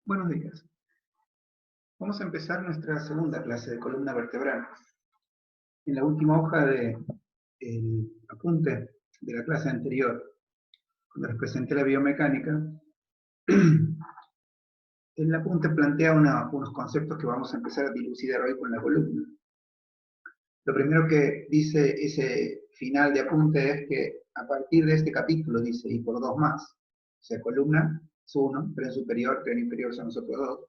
Buenos días. Vamos a empezar nuestra segunda clase de columna vertebral. En la última hoja del apunte de la clase anterior, cuando les presenté la biomecánica, el apunte plantea unos conceptos que vamos a empezar a dilucidar hoy con la columna. Lo primero que dice ese final de apunte es que a partir de este capítulo, dice, y por dos más, o sea, columna es uno, tren superior, tren inferior son nosotros dos,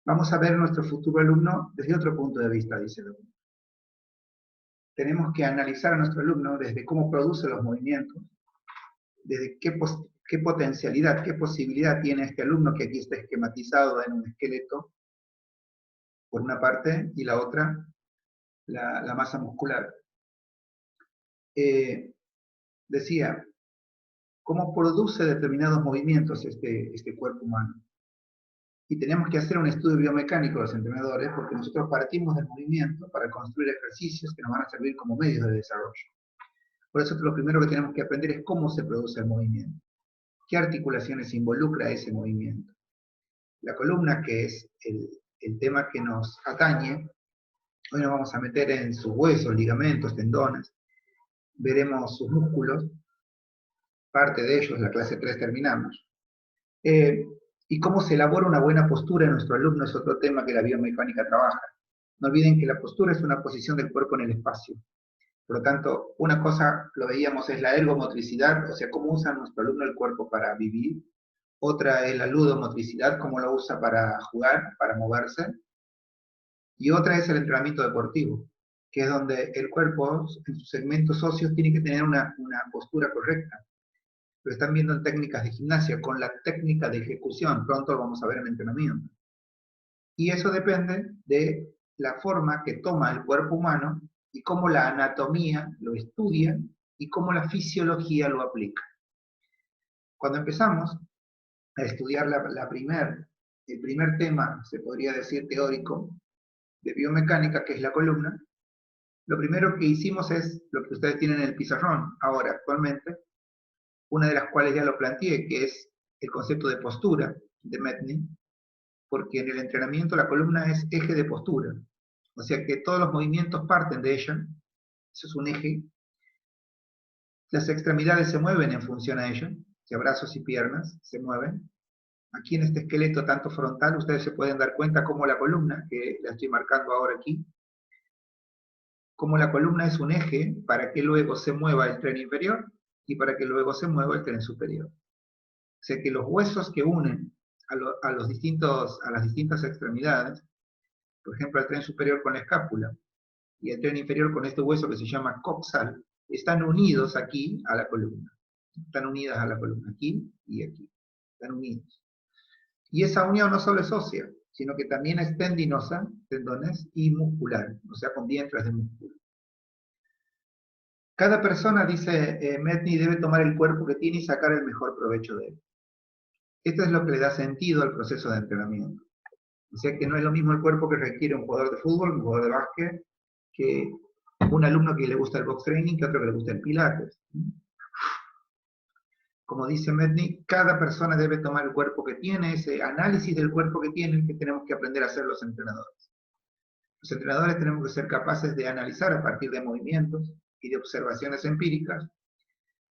vamos a ver nuestro futuro alumno desde otro punto de vista, dice el alumno. Tenemos que analizar a nuestro alumno desde cómo produce los movimientos, desde qué potencialidad, qué posibilidad tiene este alumno, que aquí está esquematizado en un esqueleto, por una parte, y la otra, la masa muscular. Decía, cómo produce determinados movimientos este cuerpo humano. Y tenemos que hacer un estudio biomecánico los entrenadores, porque nosotros partimos del movimiento para construir ejercicios que nos van a servir como medios de desarrollo. Por eso lo primero que tenemos que aprender es cómo se produce el movimiento. ¿Qué articulaciones involucra ese movimiento? La columna, que es el tema que nos atañe, hoy nos vamos a meter en sus huesos, ligamentos, tendones, veremos sus músculos, parte de ellos, la clase 3 terminamos. Y cómo se elabora una buena postura en nuestro alumno es otro tema que la biomecánica trabaja. No olviden que la postura es una posición del cuerpo en el espacio. Por lo tanto, una cosa, lo veíamos, es la ergomotricidad, o sea, cómo usa nuestro alumno el cuerpo para vivir. Otra es la ludomotricidad, cómo lo usa para jugar, para moverse. Y otra es el entrenamiento deportivo, que es donde el cuerpo, en sus segmentos óseos, tiene que tener una postura correcta. Lo están viendo en técnicas de gimnasia, con la técnica de ejecución, pronto lo vamos a ver en entrenamiento. Y eso depende de la forma que toma el cuerpo humano y cómo la anatomía lo estudia y cómo la fisiología lo aplica. Cuando empezamos a estudiar el primer tema, se podría decir teórico, de biomecánica, que es la columna, lo primero que hicimos es lo que ustedes tienen en el pizarrón ahora actualmente, una de las cuales ya lo planteé, que es el concepto de postura de Medney, porque en el entrenamiento la columna es eje de postura, o sea que todos los movimientos parten de ella, eso es un eje, las extremidades se mueven en función a ella, o sea, brazos y piernas se mueven. Aquí en este esqueleto tanto frontal, ustedes se pueden dar cuenta cómo la columna, que la estoy marcando ahora aquí, como la columna es un eje para que luego se mueva el tren inferior y para que luego se mueva el tren superior. O sea que los huesos que unen a las distintas extremidades, por ejemplo el tren superior con la escápula y el tren inferior con este hueso que se llama coxal, están unidos aquí a la columna. Están unidas a la columna, aquí y aquí. Están unidos. Y esa unión no solo es ósea, sino que también es tendinosa, tendones, y muscular, o sea, con vientres de músculo. Cada persona, dice Medney, debe tomar el cuerpo que tiene y sacar el mejor provecho de él. Esto es lo que le da sentido al proceso de entrenamiento. O sea que no es lo mismo el cuerpo que requiere un jugador de fútbol, un jugador de básquet, que un alumno que le gusta el box training, que otro que le gusta el pilates. Como dice Medney, cada persona debe tomar el cuerpo que tiene, ese análisis del cuerpo que tiene, que tenemos que aprender a hacer los entrenadores. Los entrenadores tenemos que ser capaces de analizar a partir de movimientos y de observaciones empíricas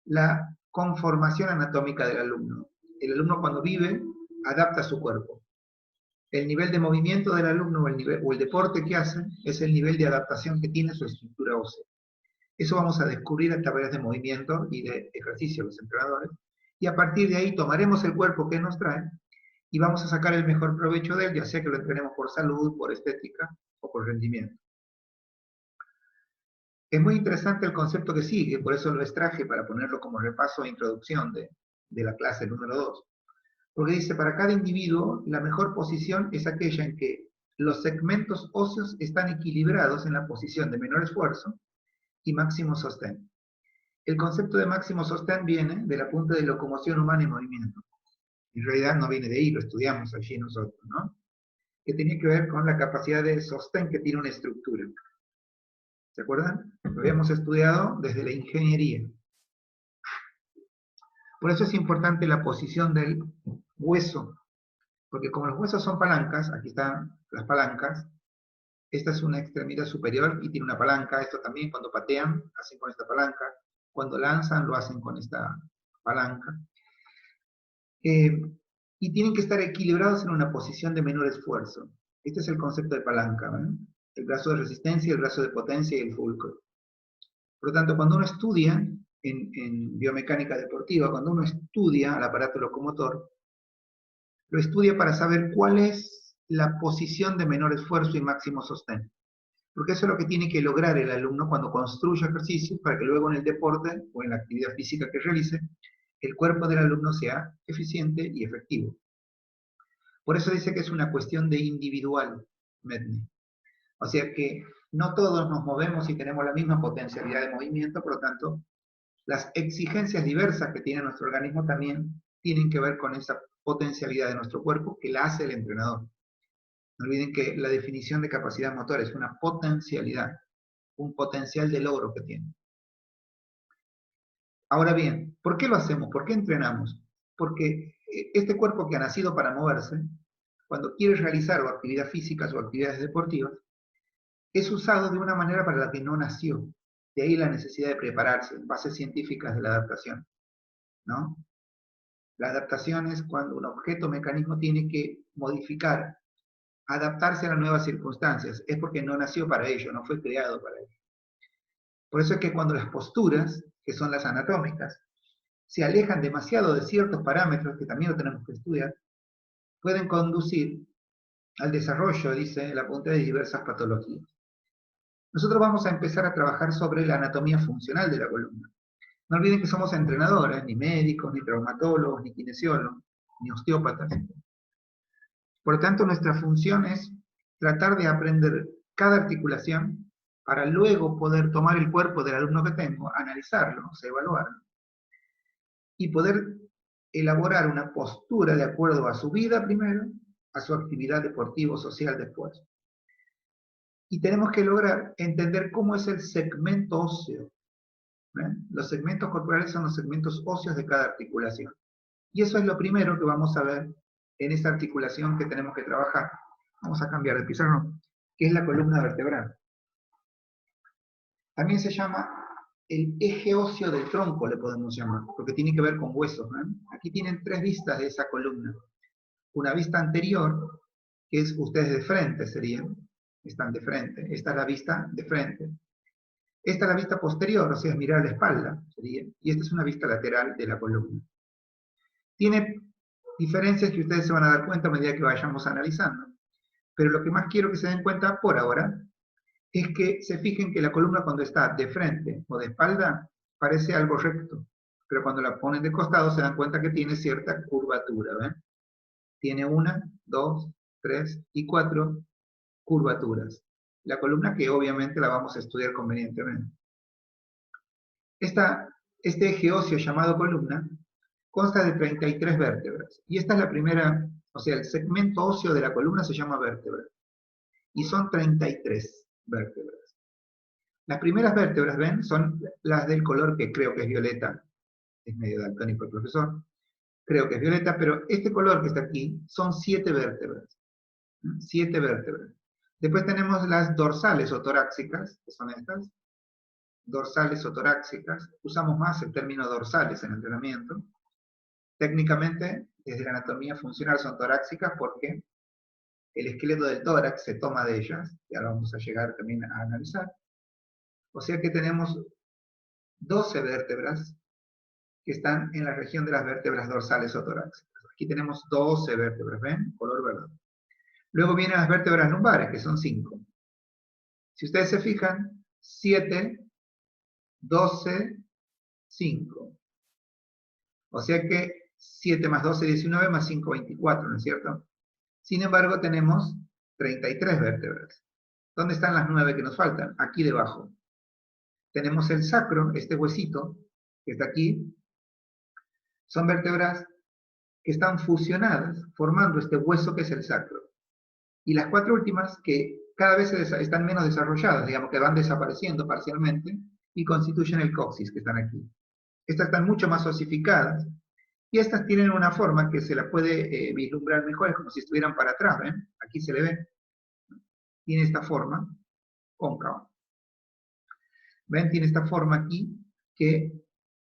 la conformación anatómica del alumno. El alumno cuando vive, adapta su cuerpo. El nivel de movimiento del alumno o el deporte que hace es el nivel de adaptación que tiene su estructura ósea. Eso vamos a descubrir a través de movimiento y de ejercicio los entrenadores, y a partir de ahí tomaremos el cuerpo que nos trae y vamos a sacar el mejor provecho de él, ya sea que lo entrenemos por salud, por estética o por rendimiento. Es muy interesante el concepto que sigue, por eso lo extraje para ponerlo como repaso e introducción de la clase número 2. Porque dice, para cada individuo, la mejor posición es aquella en que los segmentos óseos están equilibrados en la posición de menor esfuerzo y máximo sostén. El concepto de máximo sostén viene del apunte de locomoción humana y movimiento. En realidad no viene de ahí, lo estudiamos allí nosotros, ¿no? Que tenía que ver con la capacidad de sostén que tiene una estructura. ¿Se acuerdan? Lo habíamos estudiado desde la ingeniería. Por eso es importante la posición del hueso Porque como los huesos son palancas, aquí están las palancas, esta es una extremidad superior y tiene una palanca, esto también cuando patean, hacen con esta palanca, cuando lanzan lo hacen con esta palanca. Y tienen que estar equilibrados en una posición de menor esfuerzo. Este es el concepto de palanca, ¿ven? El brazo de resistencia, el brazo de potencia y el fulcro. Por lo tanto, cuando uno estudia en biomecánica deportiva, cuando uno estudia el aparato locomotor, lo estudia para saber cuál es la posición de menor esfuerzo y máximo sostén. Porque eso es lo que tiene que lograr el alumno cuando construye ejercicios para que luego en el deporte o en la actividad física que realice, el cuerpo del alumno sea eficiente y efectivo. Por eso dice que es una cuestión de individual, Medney. O sea que no todos nos movemos y tenemos la misma potencialidad de movimiento, por lo tanto, las exigencias diversas que tiene nuestro organismo también tienen que ver con esa potencialidad de nuestro cuerpo que la hace el entrenador. No olviden que la definición de capacidad motora es una potencialidad, un potencial de logro que tiene. Ahora bien, ¿por qué lo hacemos? ¿Por qué entrenamos? Porque este cuerpo que ha nacido para moverse, cuando quiere realizar o actividad físicas o actividades deportivas, es usado de una manera para la que no nació. De ahí la necesidad de prepararse, bases científicas de la adaptación, ¿no? La adaptación es cuando un objeto o mecanismo tiene que modificar, adaptarse a las nuevas circunstancias. Es porque no nació para ello, no fue creado para ello. Por eso es que cuando las posturas, que son las anatómicas, se alejan demasiado de ciertos parámetros, que también lo tenemos que estudiar, pueden conducir al desarrollo, dice la punta, de diversas patologías. Nosotros vamos a empezar a trabajar sobre la anatomía funcional de la columna. No olviden que somos entrenadores, ni médicos, ni traumatólogos, ni kinesiólogos, ni osteópatas. Por lo tanto, nuestra función es tratar de aprender cada articulación para luego poder tomar el cuerpo del alumno que tengo, analizarlo, o sea, evaluarlo, y poder elaborar una postura de acuerdo a su vida primero, a su actividad deportiva o social después. Y tenemos que lograr entender cómo es el segmento óseo. ¿Ven? Los segmentos corporales son los segmentos óseos de cada articulación. Y eso es lo primero que vamos a ver en esta articulación que tenemos que trabajar. Vamos a cambiar de pizarrón, que es la columna vertebral. También se llama el eje óseo del tronco, le podemos llamar, porque tiene que ver con huesos. ¿Ven? Aquí tienen tres vistas de esa columna. Una vista anterior, que es ustedes de frente serían, están de frente. Esta es la vista de frente. Esta es la vista posterior, o sea, es mirar la espalda, sería, y esta es una vista lateral de la columna. Tiene diferencias que ustedes se van a dar cuenta a medida que vayamos analizando, pero lo que más quiero que se den cuenta por ahora es que se fijen que la columna cuando está de frente o de espalda parece algo recto, pero cuando la ponen de costado se dan cuenta que tiene cierta curvatura, ¿ven? Tiene 1, 2, 3 y 4 curvaturas. La columna que obviamente la vamos a estudiar convenientemente. Este eje óseo llamado columna consta de 33 vértebras. Y esta es la primera, o sea, el segmento óseo de la columna se llama vértebra. Y son 33 vértebras. Las primeras vértebras, ¿ven? Son las del color que creo que es violeta. Es medio daltónico el profesor. Creo que es violeta, pero este color que está aquí son 7 vértebras. 7 vértebras. Después tenemos las dorsales o torácicas, que son estas. Dorsales o torácicas. Usamos más el término dorsales en entrenamiento. Técnicamente, desde la anatomía funcional son torácicas porque el esqueleto del tórax se toma de ellas, y ahora vamos a llegar también a analizar. O sea que tenemos 12 vértebras que están en la región de las vértebras dorsales o torácicas. Aquí tenemos 12 vértebras, ¿ven? Color verde. Luego vienen las vértebras lumbares, que son 5. Si ustedes se fijan, 7, 12, 5. O sea que 7 más 12, 19, más 5, 24, ¿no es cierto? Sin embargo, tenemos 33 vértebras. ¿Dónde están las 9 que nos faltan? Aquí debajo. Tenemos el sacro, este huesito, que está aquí. Son vértebras que están fusionadas, formando este hueso que es el sacro. Y las 4 últimas, que cada vez están menos desarrolladas, digamos que van desapareciendo parcialmente, y constituyen el coxis, que están aquí. Estas están mucho más osificadas, Y estas tienen una forma que se la puede vislumbrar mejor, es como si estuvieran para atrás, ¿ven? Aquí se le ve. Tiene esta forma cóncava. ¿Ven? Tiene esta forma aquí, que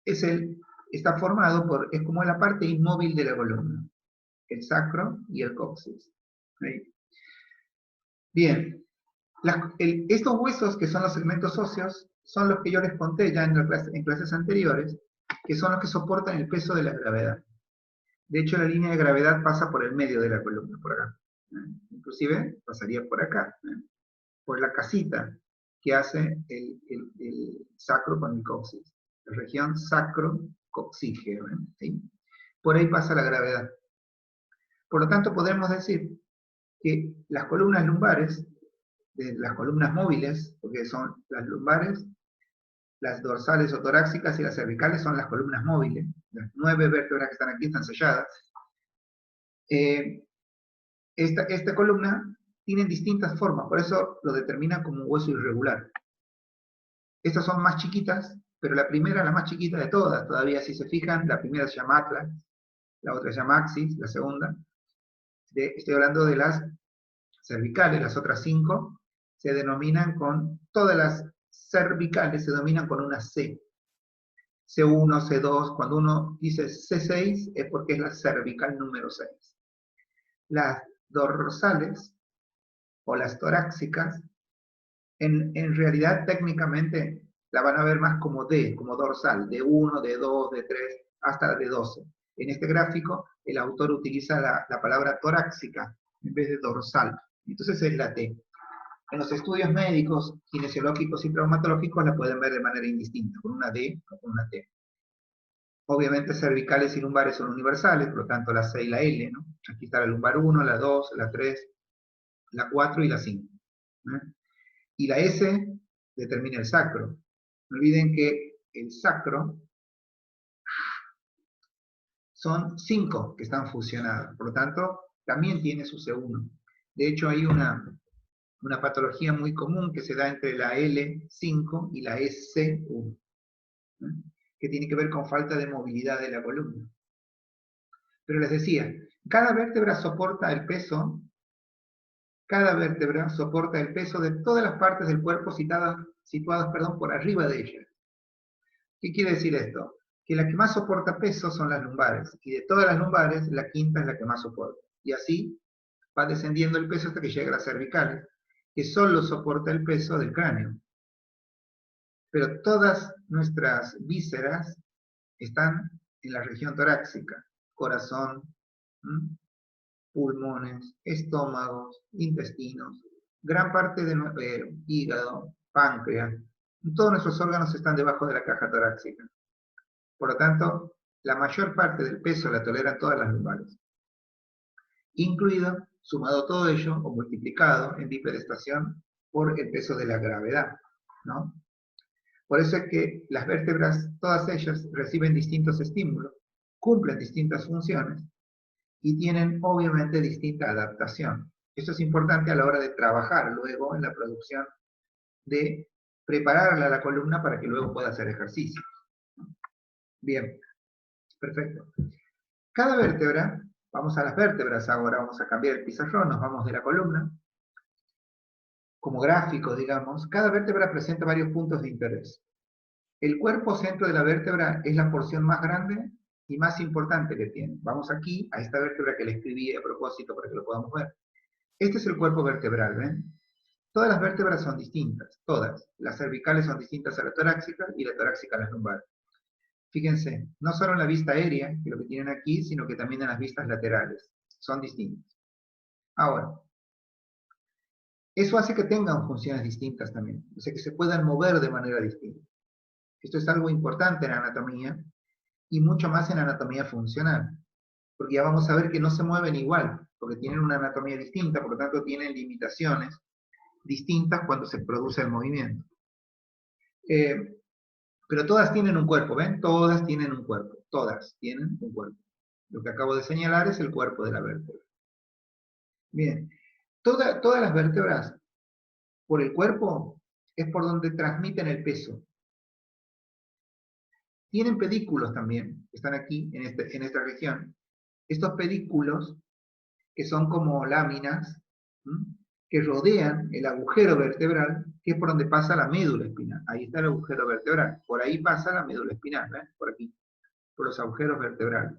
es está formado por, es como la parte inmóvil de la columna. El sacro y el coxis. ¿Sí? Bien. Estos huesos, que son los segmentos óseos, son los que yo les conté ya en clases anteriores, que son los que soportan el peso de la gravedad. De hecho, la línea de gravedad pasa por el medio de la columna, por acá. Inclusive, pasaría por acá, por la casita que hace el sacro con el coxis. La región sacro-coxígea, ¿sí? Por ahí pasa la gravedad. Por lo tanto, podemos decir que las columnas lumbares, de las columnas móviles, porque son las lumbares, las dorsales o torácicas y las cervicales son las columnas móviles. Las 9 vértebras que están aquí están selladas. Esta columna tiene distintas formas, por eso lo determinan como un hueso irregular. Estas son más chiquitas, pero la primera, la más chiquita de todas, todavía si se fijan, la primera se llama atlas, la otra se llama axis, la segunda. Estoy hablando de las cervicales, las otras 5 se denominan con, todas las cervicales se denominan con una C. C1, C2, cuando uno dice C6 es porque es la cervical número 6. Las dorsales o las torácicas, en realidad técnicamente la van a ver más como D, como dorsal, D1, D2, D3, hasta D12. En este gráfico el autor utiliza la palabra torácica en vez de dorsal, entonces es la T. En los estudios médicos, kinesiológicos y traumatológicos la pueden ver de manera indistinta, con una D o con una T. Obviamente cervicales y lumbares son universales, por lo tanto la C y la L, ¿no? Aquí está la lumbar 1, la 2, la 3, la 4 y la 5. Y la S determina el sacro. No olviden que el sacro son 5 que están fusionadas, por lo tanto también tiene su C1. De hecho hay una patología muy común que se da entre la L5 y la SC1, que tiene que ver con falta de movilidad de la columna. Pero les decía, cada vértebra soporta el peso de todas las partes del cuerpo situadas por arriba de ella. ¿Qué quiere decir esto? Que la que más soporta peso son las lumbares, y de todas las lumbares, la quinta es la que más soporta. Y así va descendiendo el peso hasta que llega a las cervicales, que solo soporta el peso del cráneo. Pero todas nuestras vísceras están en la región torácica: corazón, pulmones, estómagos, intestinos, gran parte de nuestro hígado, páncreas. Todos nuestros órganos están debajo de la caja torácica. Por lo tanto, la mayor parte del peso la toleran todas las lumbares, incluido, sumado todo ello, o multiplicado en bipedestación por el peso de la gravedad, ¿no? Por eso es que las vértebras, todas ellas, reciben distintos estímulos, cumplen distintas funciones y tienen obviamente distinta adaptación. Esto es importante a la hora de trabajar luego en la producción de prepararla a la columna para que luego pueda hacer ejercicio. Bien, perfecto. Cada vértebra, vamos a las vértebras ahora, vamos a cambiar el pizarrón, nos vamos de la columna. Como gráfico, digamos, cada vértebra presenta varios puntos de interés. El cuerpo centro de la vértebra es la porción más grande y más importante que tiene. Vamos aquí a esta vértebra que le escribí a propósito para que lo podamos ver. Este es el cuerpo vertebral, ¿ven? Todas las vértebras son distintas, todas. Las cervicales son distintas a la torácica y la torácica a las lumbares. Fíjense, no solo en la vista aérea, que es lo que tienen aquí, sino que también en las vistas laterales. Son distintas. Ahora, eso hace que tengan funciones distintas también, o sea que se puedan mover de manera distinta. Esto es algo importante en anatomía, y mucho más en anatomía funcional, porque ya vamos a ver que no se mueven igual, porque tienen una anatomía distinta, por lo tanto tienen limitaciones distintas cuando se produce el movimiento. Pero todas tienen un cuerpo, ¿ven? Todas tienen un cuerpo, todas tienen un cuerpo. Lo que acabo de señalar es el cuerpo de la vértebra. Bien, todas las vértebras, por el cuerpo, es por donde transmiten el peso. tienen pedículos también, que están aquí, en esta región. Estos pedículos, que son como láminas, ¿m? Que rodean el agujero vertebral, que es por donde pasa la médula espinal. Ahí está el agujero vertebral. Por ahí pasa la médula espinal, ¿ves? Por aquí, por los agujeros vertebrales.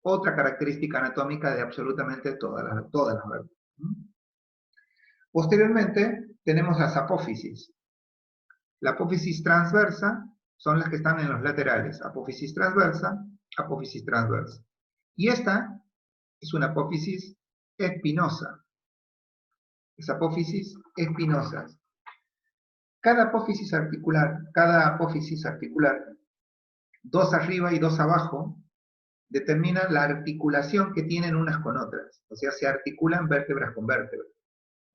Otra característica anatómica de absolutamente todas las vértebras. Posteriormente, tenemos las apófisis. La apófisis transversa son las que están en los laterales. Apófisis transversa, apófisis transversa. Y esta es una apófisis espinosa. Es apófisis espinosas. Cada apófisis articular, dos arriba y dos abajo, determinan la articulación que tienen unas con otras. O sea, se articulan vértebras con vértebras.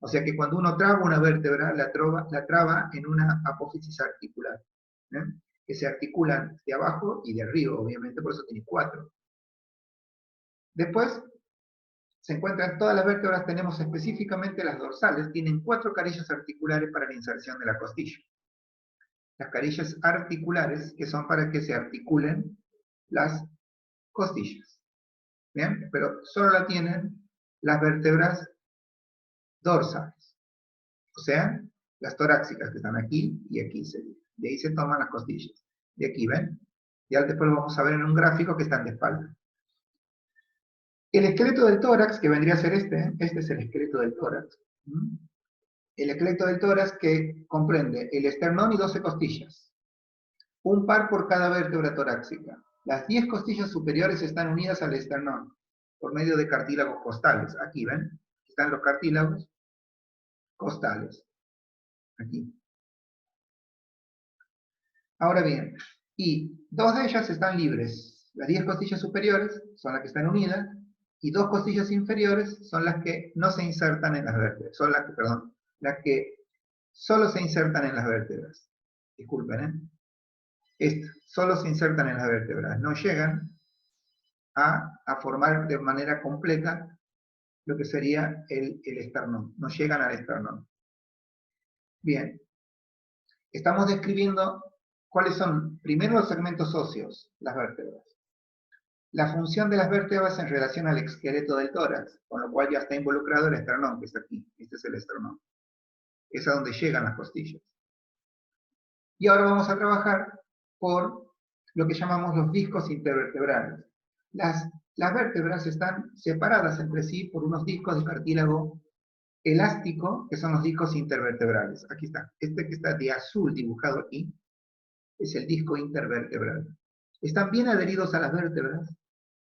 O sea que cuando uno traba una vértebra, la traba en una apófisis articular, ¿eh? Que se articulan de abajo y de arriba, obviamente, por eso tiene 4. Después, se encuentran todas las vértebras, tenemos específicamente las dorsales, tienen 4 carillas articulares para la inserción de la costilla. Las carillas articulares, que son para que se articulen las costillas. ¿Bien? Pero solo la tienen las vértebras dorsales. O sea, las torácicas que están aquí y aquí. De ahí se toman las costillas. De aquí, ¿ven? Ya después lo vamos a ver en un gráfico que están de espalda. El esqueleto del tórax, que vendría a ser este es el esqueleto del tórax. El esqueleto del tórax que comprende el esternón y 12 costillas. Un par por cada vértebra torácica. Las 10 costillas superiores están unidas al esternón por medio de cartílagos costales. Aquí, ¿ven? Están los cartílagos costales. Aquí. Ahora bien, y 2 de ellas están libres. Las 10 costillas superiores son las que están unidas, y 2 costillas inferiores son las que no se insertan en las vértebras. Son las que solo se insertan en las vértebras. Disculpen, solo se insertan en las vértebras. No llegan a formar de manera completa lo que sería el esternón. No llegan al esternón. Bien. Estamos describiendo cuáles son, primero, los segmentos óseos, las vértebras. La función de las vértebras en relación al esqueleto del tórax, con lo cual ya está involucrado el esternón, que está aquí. Este es el esternón. Es a donde llegan las costillas. Y ahora vamos a trabajar por lo que llamamos los discos intervertebrales. Las vértebras están separadas entre sí por unos discos de cartílago elástico, que son los discos intervertebrales. Aquí está. Este que está de azul dibujado aquí, es el disco intervertebral. Están bien adheridos a las vértebras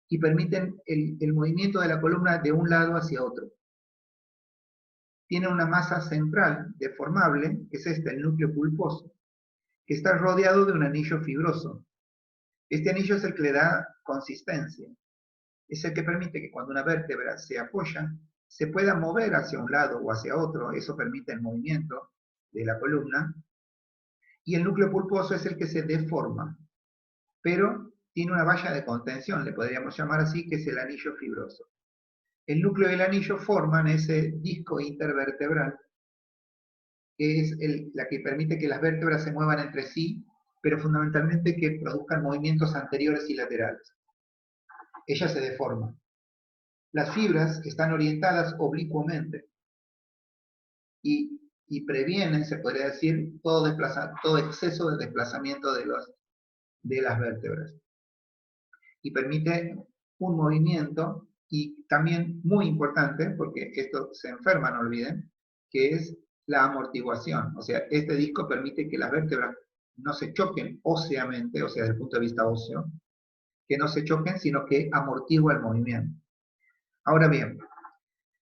y permiten el movimiento de la columna de un lado hacia otro. Tiene una masa central deformable, que es el núcleo pulposo, que está rodeado de un anillo fibroso. Este anillo es el que le da consistencia. Es el que permite que cuando una vértebra se apoya, se pueda mover hacia un lado o hacia otro. Eso permite el movimiento de la columna. Y el núcleo pulposo es el que se deforma, pero tiene una valla de contención, le podríamos llamar así, que es el anillo fibroso. El núcleo y el anillo forman ese disco intervertebral, que es la que permite que las vértebras se muevan entre sí, pero fundamentalmente que produzcan movimientos anteriores y laterales. Ella se deforma. Las fibras están orientadas oblicuamente y previenen, se podría decir, todo exceso de desplazamiento de las vértebras. Y permite un movimiento, y también muy importante, porque esto se enferma, no olviden, que es la amortiguación. O sea, este disco permite que las vértebras no se choquen óseamente, o sea, desde el punto de vista óseo, que no se choquen, sino que amortigua el movimiento. Ahora bien,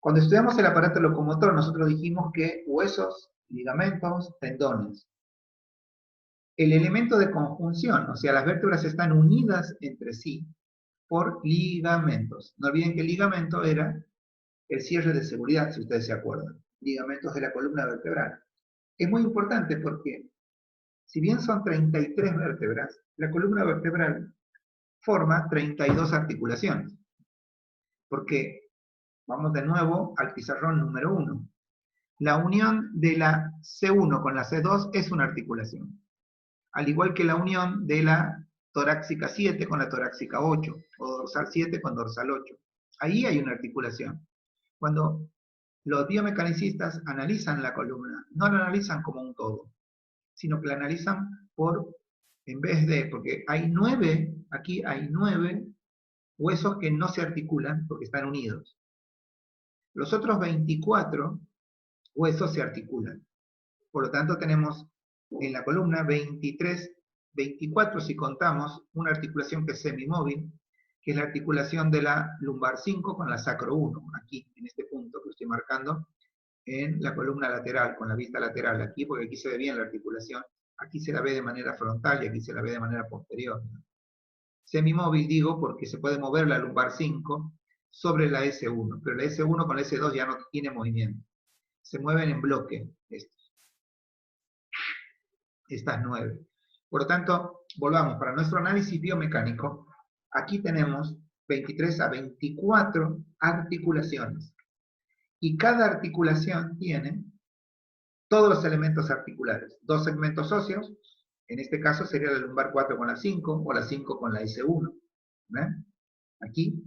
cuando estudiamos el aparato locomotor, nosotros dijimos que huesos, ligamentos, tendones. El elemento de conjunción, o sea, las vértebras están unidas entre sí por ligamentos. No olviden que el ligamento era el cierre de seguridad, si ustedes se acuerdan. Ligamentos de la columna vertebral. Es muy importante porque, si bien son 33 vértebras, la columna vertebral forma 32 articulaciones. Porque, vamos de nuevo al pizarrón número 1. La unión de la C1 con la C2 es una articulación. Al igual que la unión de la torácica 7 con la torácica 8, o dorsal 7 con dorsal 8. Ahí hay una articulación. Cuando los biomecanicistas analizan la columna, no la analizan como un todo, sino que la analizan por, en vez de, porque hay 9, aquí hay 9 huesos que no se articulan porque están unidos. Los otros 24 huesos se articulan. Por lo tanto, tenemos en la columna 24 si contamos, una articulación que es semimóvil, que es la articulación de la lumbar 5 con la sacro 1, aquí, en este punto que estoy marcando, en la columna lateral, con la vista lateral, aquí, porque aquí se ve bien la articulación, aquí se la ve de manera frontal y aquí se la ve de manera posterior. Semimóvil digo porque se puede mover la lumbar 5 sobre la S1, pero la S1 con la S2 ya no tiene movimiento. Se mueven en bloque estas 9. Por lo tanto, volvamos, para nuestro análisis biomecánico, aquí tenemos 23 a 24 articulaciones. Y cada articulación tiene todos los elementos articulares. 2 segmentos óseos, en este caso sería la lumbar 4 con la 5, o la 5 con la S1. ¿Ven? Aquí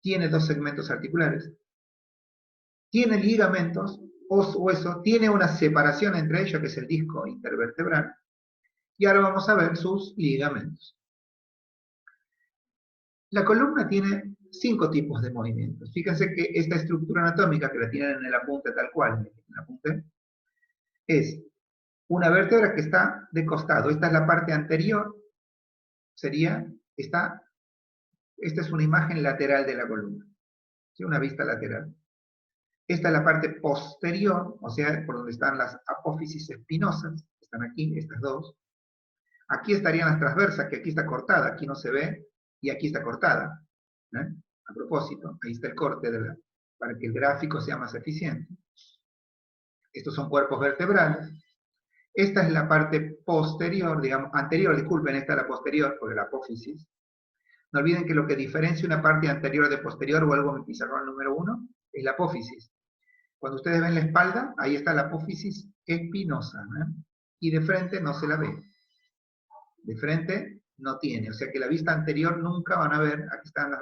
tiene 2 segmentos articulares. Tiene ligamentos, hueso, tiene una separación entre ellos, que es el disco intervertebral. Y ahora vamos a ver sus ligamentos. La columna tiene 5 tipos de movimientos. Fíjense que esta estructura anatómica, que la tienen en el apunte tal cual, en el apunte, es una vértebra que está de costado. Esta es la parte anterior, sería, esta es una imagen lateral de la columna, ¿sí? Una vista lateral. Esta es la parte posterior, o sea, por donde están las apófisis espinosas, están aquí, estas dos. Aquí estarían las transversas, que aquí está cortada, aquí no se ve, y aquí está cortada. A propósito, ahí está el corte para que el gráfico sea más eficiente. Estos son cuerpos vertebrales. Esta es la parte posterior, digamos, anterior, disculpen, esta es la posterior, porque la apófisis. No olviden que lo que diferencia una parte anterior de posterior, o algo en mi pizarrón número 1, es la apófisis. Cuando ustedes ven la espalda, ahí está la apófisis espinosa, y de frente no se la ve. De frente no tiene, o sea que la vista anterior nunca van a ver, aquí están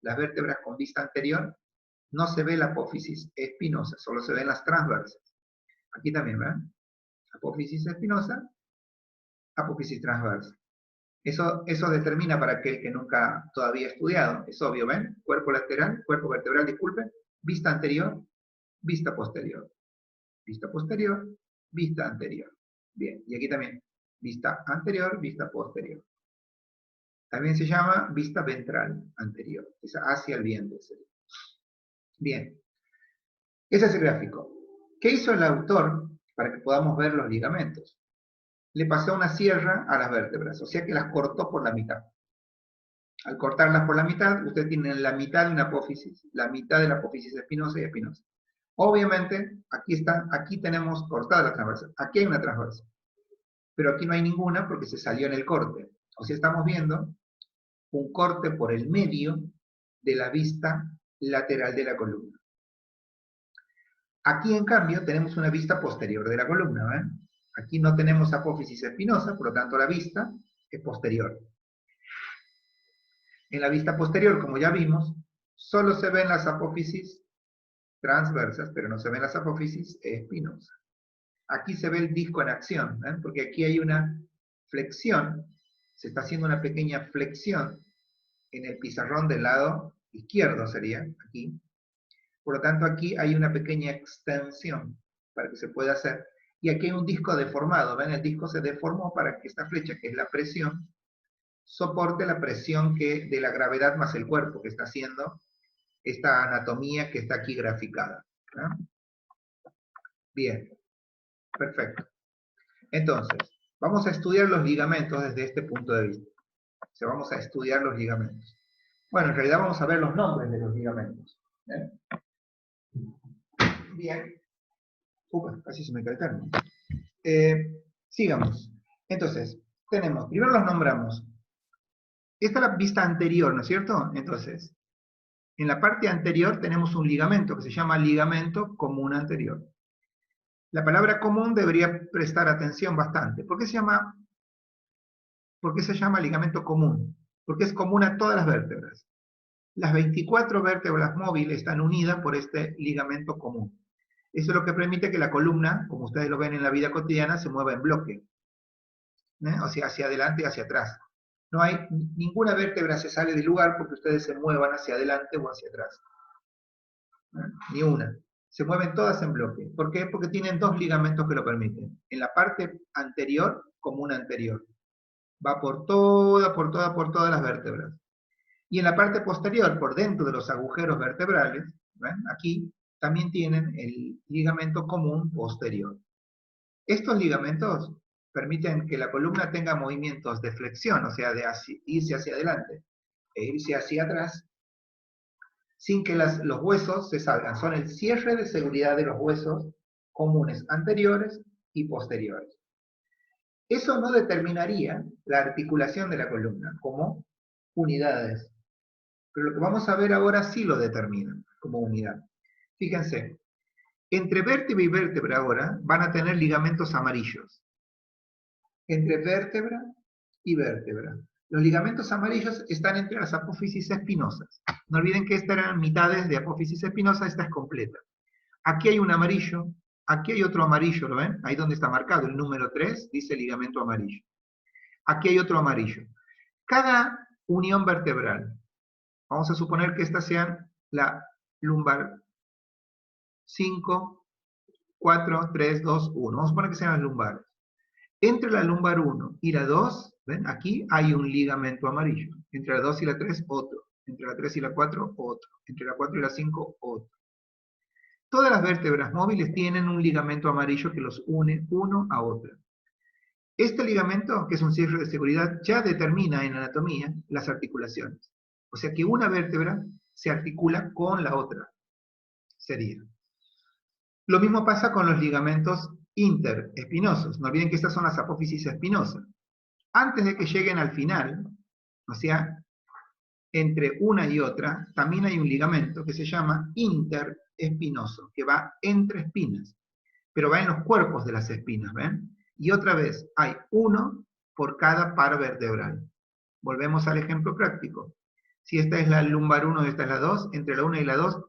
las vértebras con vista anterior, no se ve la apófisis espinosa, solo se ven las transversas. Aquí también, ¿verdad? Apófisis espinosa, apófisis transversa. Eso determina para aquel que nunca todavía ha estudiado, es obvio, ¿ven? Cuerpo lateral, cuerpo vertebral, disculpen, vista anterior, vista posterior. Vista posterior, vista anterior. Bien, y aquí también, vista anterior, vista posterior. También se llama vista ventral anterior, es hacia el vientre. Bien, ese es el gráfico. ¿Qué hizo el autor para que podamos ver los ligamentos? Le pasó una sierra a las vértebras, o sea que las cortó por la mitad. Al cortarlas por la mitad, usted tiene la mitad de una apófisis, la mitad de la apófisis espinosa y espinosa. Obviamente, aquí tenemos cortada la transversa, aquí hay una transversa, pero aquí no hay ninguna porque se salió en el corte. O sea, estamos viendo un corte por el medio de la vista lateral de la columna. Aquí, en cambio, tenemos una vista posterior de la columna, ¿ven? Aquí no tenemos apófisis espinosa, por lo tanto la vista es posterior. En la vista posterior, como ya vimos, solo se ven las apófisis transversas, pero no se ven las apófisis espinosas. Aquí se ve el disco en acción, ¿ven? Porque aquí hay una flexión, se está haciendo una pequeña flexión en el pizarrón del lado izquierdo, sería aquí. Por lo tanto, aquí hay una pequeña extensión para que se pueda hacer. Y aquí hay un disco deformado, ¿ven? El disco se deformó para que esta flecha, que es la presión, soporte la presión de la gravedad más el cuerpo, que está haciendo esta anatomía que está aquí graficada, ¿no? Bien, perfecto. Entonces, vamos a estudiar los ligamentos desde este punto de vista. O sea, vamos a estudiar los ligamentos. Bueno, en realidad vamos a ver los nombres de los ligamentos. Bien. Casi se me cae el término. Sigamos. Entonces, primero los nombramos. Esta es la vista anterior, ¿no es cierto? Entonces, en la parte anterior tenemos un ligamento que se llama ligamento común anterior. La palabra común debería prestar atención bastante. ¿Por qué se llama ¿Por qué se llama ligamento común? Porque es común a todas las vértebras. Las 24 vértebras móviles están unidas por este ligamento común. Eso es lo que permite que la columna, como ustedes lo ven en la vida cotidiana, se mueva en bloque. O sea, hacia adelante y hacia atrás. No hay, ninguna vértebra se sale del lugar porque ustedes se muevan hacia adelante o hacia atrás. Ni una. Se mueven todas en bloque. ¿Por qué? Porque tienen dos ligamentos que lo permiten. En la parte anterior, común anterior. Va por todas las vértebras. Y en la parte posterior, por dentro de los agujeros vertebrales, ¿ven? Aquí también tienen el ligamento común posterior. Estos ligamentos permiten que la columna tenga movimientos de flexión, o sea, de irse hacia adelante e irse hacia atrás, sin que los huesos se salgan. Son el cierre de seguridad de los huesos comunes anteriores y posteriores. Eso no determinaría la articulación de la columna como unidades, pero lo que vamos a ver ahora sí lo determina como unidad. Fíjense, entre vértebra y vértebra ahora van a tener ligamentos amarillos. Entre vértebra y vértebra. Los ligamentos amarillos están entre las apófisis espinosas. No olviden que estas eran mitades de apófisis espinosa, esta es completa. Aquí hay un amarillo, aquí hay otro amarillo, ¿lo ven? Ahí donde está marcado, el número 3, dice ligamento amarillo. Aquí hay otro amarillo. Cada unión vertebral, vamos a suponer que estas sean la lumbar 5, 4, 3, 2, 1. Vamos a suponer que sean las lumbares. Entre la lumbar 1 y la 2, ¿ven? Aquí hay un ligamento amarillo. Entre la 2 y la 3, otro. Entre la 3 y la 4, otro. Entre la 4 y la 5, otro. Todas las vértebras móviles tienen un ligamento amarillo que los une uno a otro. Este ligamento, que es un cierre de seguridad, ya determina en anatomía las articulaciones. O sea que una vértebra se articula con la otra. Sería. Lo mismo pasa con los ligamentos interespinosos. No olviden que estas son las apófisis espinosas. Antes de que lleguen al final, o sea, entre una y otra, también hay un ligamento que se llama interespinoso, que va entre espinas, pero va en los cuerpos de las espinas, ¿ven? Y otra vez, hay uno por cada par vertebral. Volvemos al ejemplo práctico. Si esta es la lumbar 1 y esta es la 2, entre la 1 y la 2,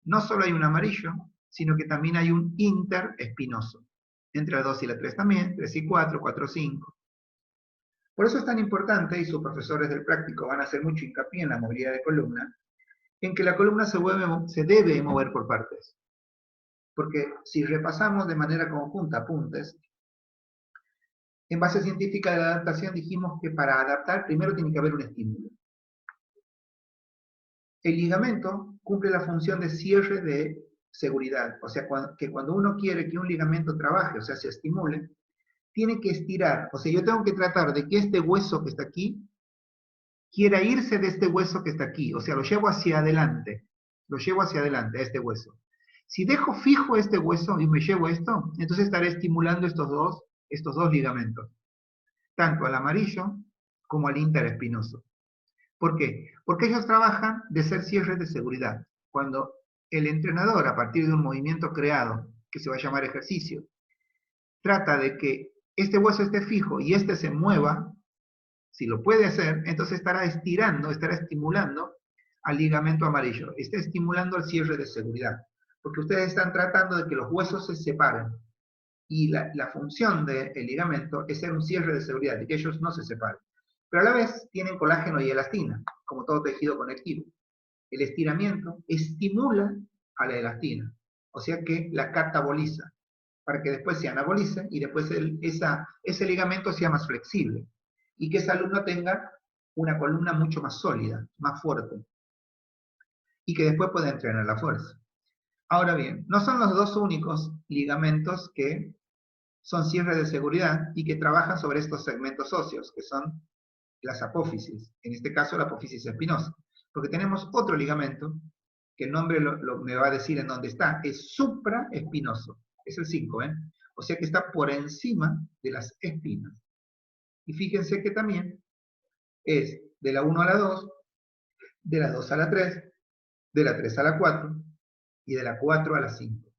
no solo hay un amarillo, sino que también hay un interespinoso. Entre la 2 y la 3 también, 3 y 4, 4 y 5. Por eso es tan importante, y sus profesores del práctico van a hacer mucho hincapié en la movilidad de columna, en que la columna se debe mover por partes. Porque si repasamos de manera conjunta apuntes, en base científica de la adaptación dijimos que para adaptar primero tiene que haber un estímulo. El ligamento cumple la función de cierre de seguridad, o sea, que cuando uno quiere que un ligamento trabaje, o sea, se estimule, tiene que estirar, o sea, yo tengo que tratar de que este hueso que está aquí quiera irse de este hueso que está aquí, o sea, lo llevo hacia adelante a este hueso. Si dejo fijo este hueso y me llevo esto, entonces estaré estimulando estos dos ligamentos, tanto al amarillo como al interespinoso. ¿Por qué? Porque ellos trabajan de ser cierres de seguridad. Cuando el entrenador, a partir de un movimiento creado, que se va a llamar ejercicio, trata de que este hueso esté fijo y este se mueva, si lo puede hacer, entonces estará estirando, estará estimulando al ligamento amarillo, está estimulando al cierre de seguridad, porque ustedes están tratando de que los huesos se separen, y la función del ligamento es ser un cierre de seguridad, de que ellos no se separen. Pero a la vez tienen colágeno y elastina, como todo tejido conectivo. El estiramiento estimula a la elastina, o sea que la cataboliza, para que después se anabolice y después ese ligamento sea más flexible y que ese alumno tenga una columna mucho más sólida, más fuerte, y que después pueda entrenar la fuerza. Ahora bien, no son los dos únicos ligamentos que son cierres de seguridad y que trabajan sobre estos segmentos óseos, que son las apófisis, en este caso la apófisis espinosa, porque tenemos otro ligamento, que el nombre me va a decir en dónde está, es supraespinoso, es el 5, ¿eh? O sea que está por encima de las espinas. Y fíjense que también es de la 1 a la 2, de la 2 a la 3, de la 3 a la 4 y de la 4 a la 5.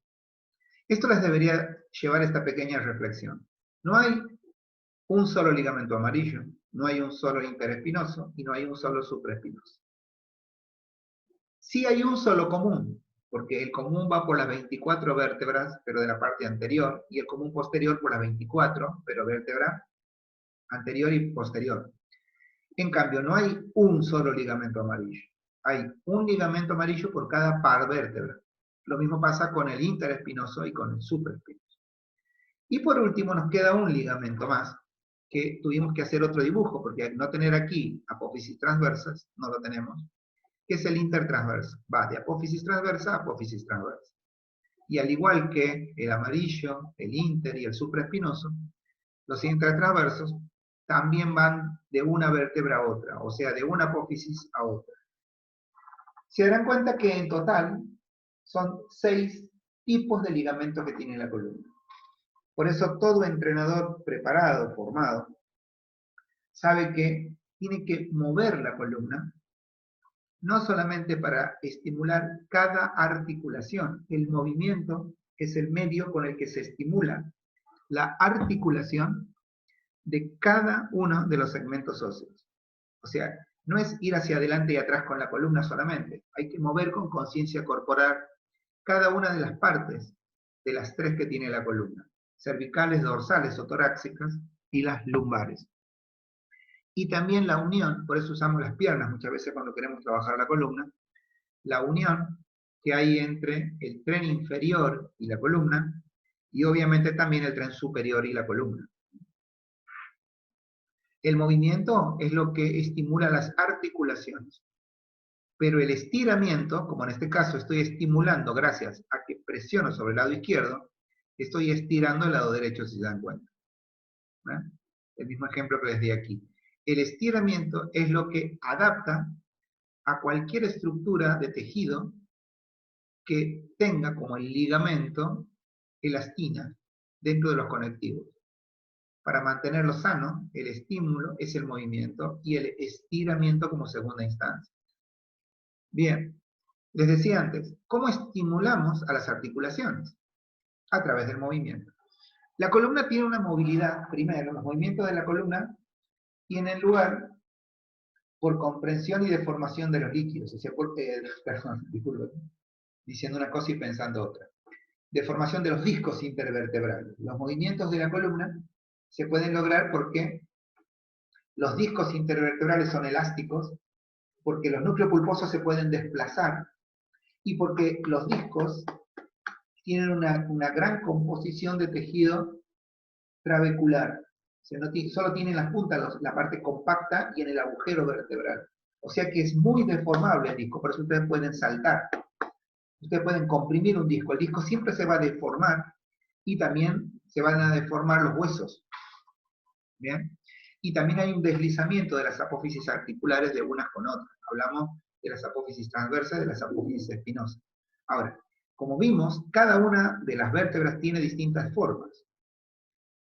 Esto les debería llevar a esta pequeña reflexión. No hay un solo ligamento amarillo, No hay un solo interespinoso y no hay un solo supraespinoso. Sí hay un solo común, porque el común va por las 24 vértebras, pero de la parte anterior, y el común posterior por las 24, pero vértebra anterior y posterior. En cambio, no hay un solo ligamento amarillo. Hay un ligamento amarillo por cada par vértebra. Lo mismo pasa con el interespinoso y con el supraespinoso. Y por último nos queda un ligamento más, que tuvimos que hacer otro dibujo, porque al no tener aquí apófisis transversas, no lo tenemos, que es el intertransverso. Va de apófisis transversa a apófisis transversa. Y al igual que el amarillo, el inter y el supraespinoso, los intertransversos también van de una vértebra a otra, o sea, de una apófisis a otra. Se darán cuenta que en total son 6 tipos de ligamentos que tiene la columna. Por eso todo entrenador preparado, formado, sabe que tiene que mover la columna, no solamente para estimular cada articulación. El movimiento es el medio con el que se estimula la articulación de cada uno de los segmentos óseos. O sea, no es ir hacia adelante y atrás con la columna solamente. Hay que mover con conciencia corporal cada una de las partes de las 3 que tiene la columna. Cervicales, dorsales o torácicas y las lumbares. Y también la unión, por eso usamos las piernas muchas veces cuando queremos trabajar la columna, la unión que hay entre el tren inferior y la columna, y obviamente también el tren superior y la columna. El movimiento es lo que estimula las articulaciones, pero el estiramiento, como en este caso estoy estimulando gracias a que presiono sobre el lado izquierdo, estoy estirando el lado derecho, si se dan cuenta. ¿Ven? El mismo ejemplo que les di aquí. El estiramiento es lo que adapta a cualquier estructura de tejido que tenga como el ligamento elastina dentro de los conectivos. Para mantenerlo sano, el estímulo es el movimiento y el estiramiento como segunda instancia. Bien, les decía antes, ¿cómo estimulamos a las articulaciones? A través del movimiento. La columna tiene una movilidad, primero, los movimientos de la columna tienen lugar por comprensión y deformación de los líquidos, o sea, perdón, disculpen, diciendo una cosa y pensando otra. Deformación de los discos intervertebrales. Los movimientos de la columna se pueden lograr porque los discos intervertebrales son elásticos, porque los núcleos pulposos se pueden desplazar y porque los discos tienen una gran composición de tejido trabecular. O sea, solo tienen las puntas, la parte compacta y en el agujero vertebral. O sea que es muy deformable el disco, por eso ustedes pueden saltar. Ustedes pueden comprimir un disco. El disco siempre se va a deformar y también se van a deformar los huesos. ¿Bien? Y también hay un deslizamiento de las apófisis articulares de unas con otras. Hablamos de las apófisis transversas y de las apófisis espinosas. Ahora, como vimos, cada una de las vértebras tiene distintas formas.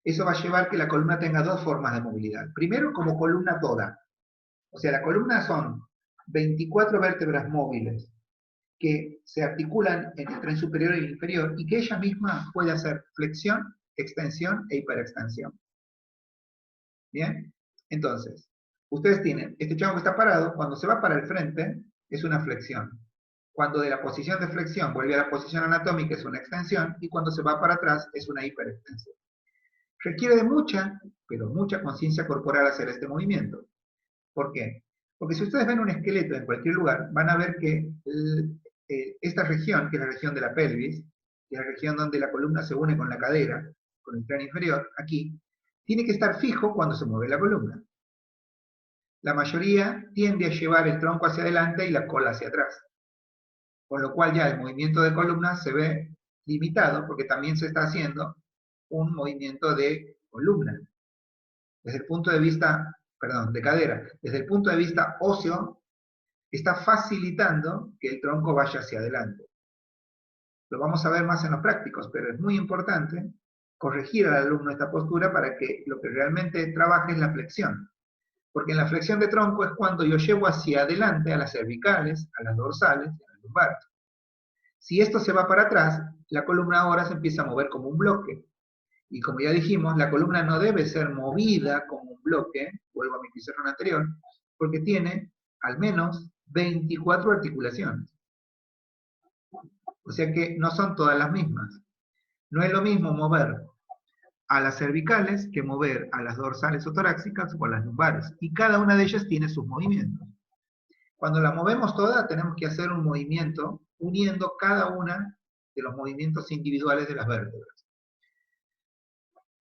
Eso va a llevar que la columna tenga 2 formas de movilidad. Primero, como columna toda. O sea, la columna son 24 vértebras móviles que se articulan en el tren superior y el inferior y que ella misma puede hacer flexión, extensión e hiperextensión. ¿Bien? Entonces, ustedes tienen, este chavo que está parado, cuando se va para el frente, es una flexión. Cuando de la posición de flexión vuelve a la posición anatómica, es una extensión, y cuando se va para atrás, es una hiperextensión. Requiere de mucha, pero mucha conciencia corporal hacer este movimiento. ¿Por qué? Porque si ustedes ven un esqueleto en cualquier lugar, van a ver que esta región, que es la región de la pelvis, que es la región donde la columna se une con la cadera, con el tren inferior, aquí, tiene que estar fijo cuando se mueve la columna. La mayoría tiende a llevar el tronco hacia adelante y la cola hacia atrás. Con lo cual ya el movimiento de columna se ve limitado porque también se está haciendo un movimiento de columna. Desde el punto de vista, perdón, de cadera, desde el punto de vista óseo, está facilitando que el tronco vaya hacia adelante. Lo vamos a ver más en los prácticos, pero es muy importante corregir al alumno esta postura para que lo que realmente trabaje es la flexión. Porque en la flexión de tronco es cuando yo llevo hacia adelante a las cervicales, a las dorsales y a las lumbares. Si esto se va para atrás, la columna ahora se empieza a mover como un bloque. Y como ya dijimos, la columna no debe ser movida como un bloque, vuelvo a mi pizarrón anterior, porque tiene al menos 24 articulaciones. O sea que no son todas las mismas. No es lo mismo mover a las cervicales que mover a las dorsales o torácicas o a las lumbares. Y cada una de ellas tiene sus movimientos. Cuando la movemos toda, tenemos que hacer un movimiento uniendo cada una de los movimientos individuales de las vértebras.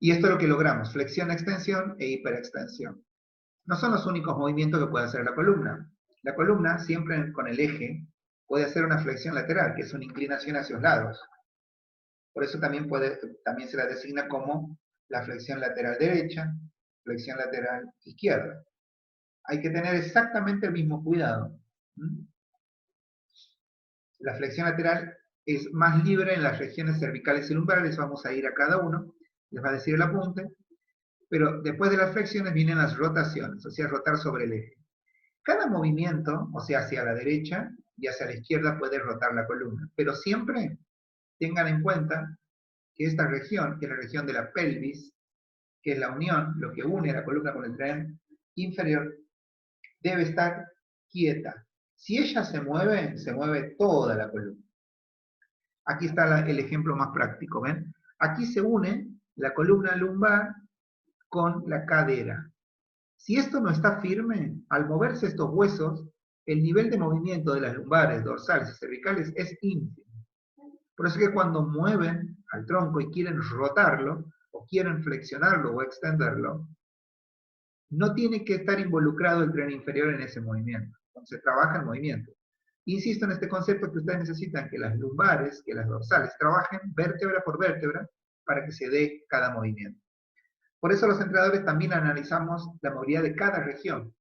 Y esto es lo que logramos, flexión, extensión e hiperextensión. No son los únicos movimientos que puede hacer la columna. La columna, siempre con el eje, puede hacer una flexión lateral, que es una inclinación hacia los lados. Por eso también se la designa como la flexión lateral derecha, flexión lateral izquierda. Hay que tener exactamente el mismo cuidado. La flexión lateral es más libre en las regiones cervicales y lumbares, vamos a ir a cada uno, les va a decir el apunte, pero después de las flexiones vienen las rotaciones, o sea, rotar sobre el eje. Cada movimiento, o sea, hacia la derecha y hacia la izquierda puede rotar la columna, pero siempre tengan en cuenta que esta región, que es la región de la pelvis, que es la unión, lo que une la columna con el tren inferior, debe estar quieta. Si ella se mueve toda la columna. Aquí está el ejemplo más práctico, ¿ven? Aquí se une la columna lumbar con la cadera. Si esto no está firme, al moverse estos huesos, el nivel de movimiento de las lumbares, dorsales y cervicales es ínfimo. Por eso es que cuando mueven al tronco y quieren rotarlo, o quieren flexionarlo o extenderlo, no tiene que estar involucrado el tren inferior en ese movimiento. Entonces se trabaja el movimiento. Insisto en este concepto que ustedes necesitan que las lumbares, que las dorsales, trabajen vértebra por vértebra para que se dé cada movimiento. Por eso los entrenadores también analizamos la movilidad de cada región.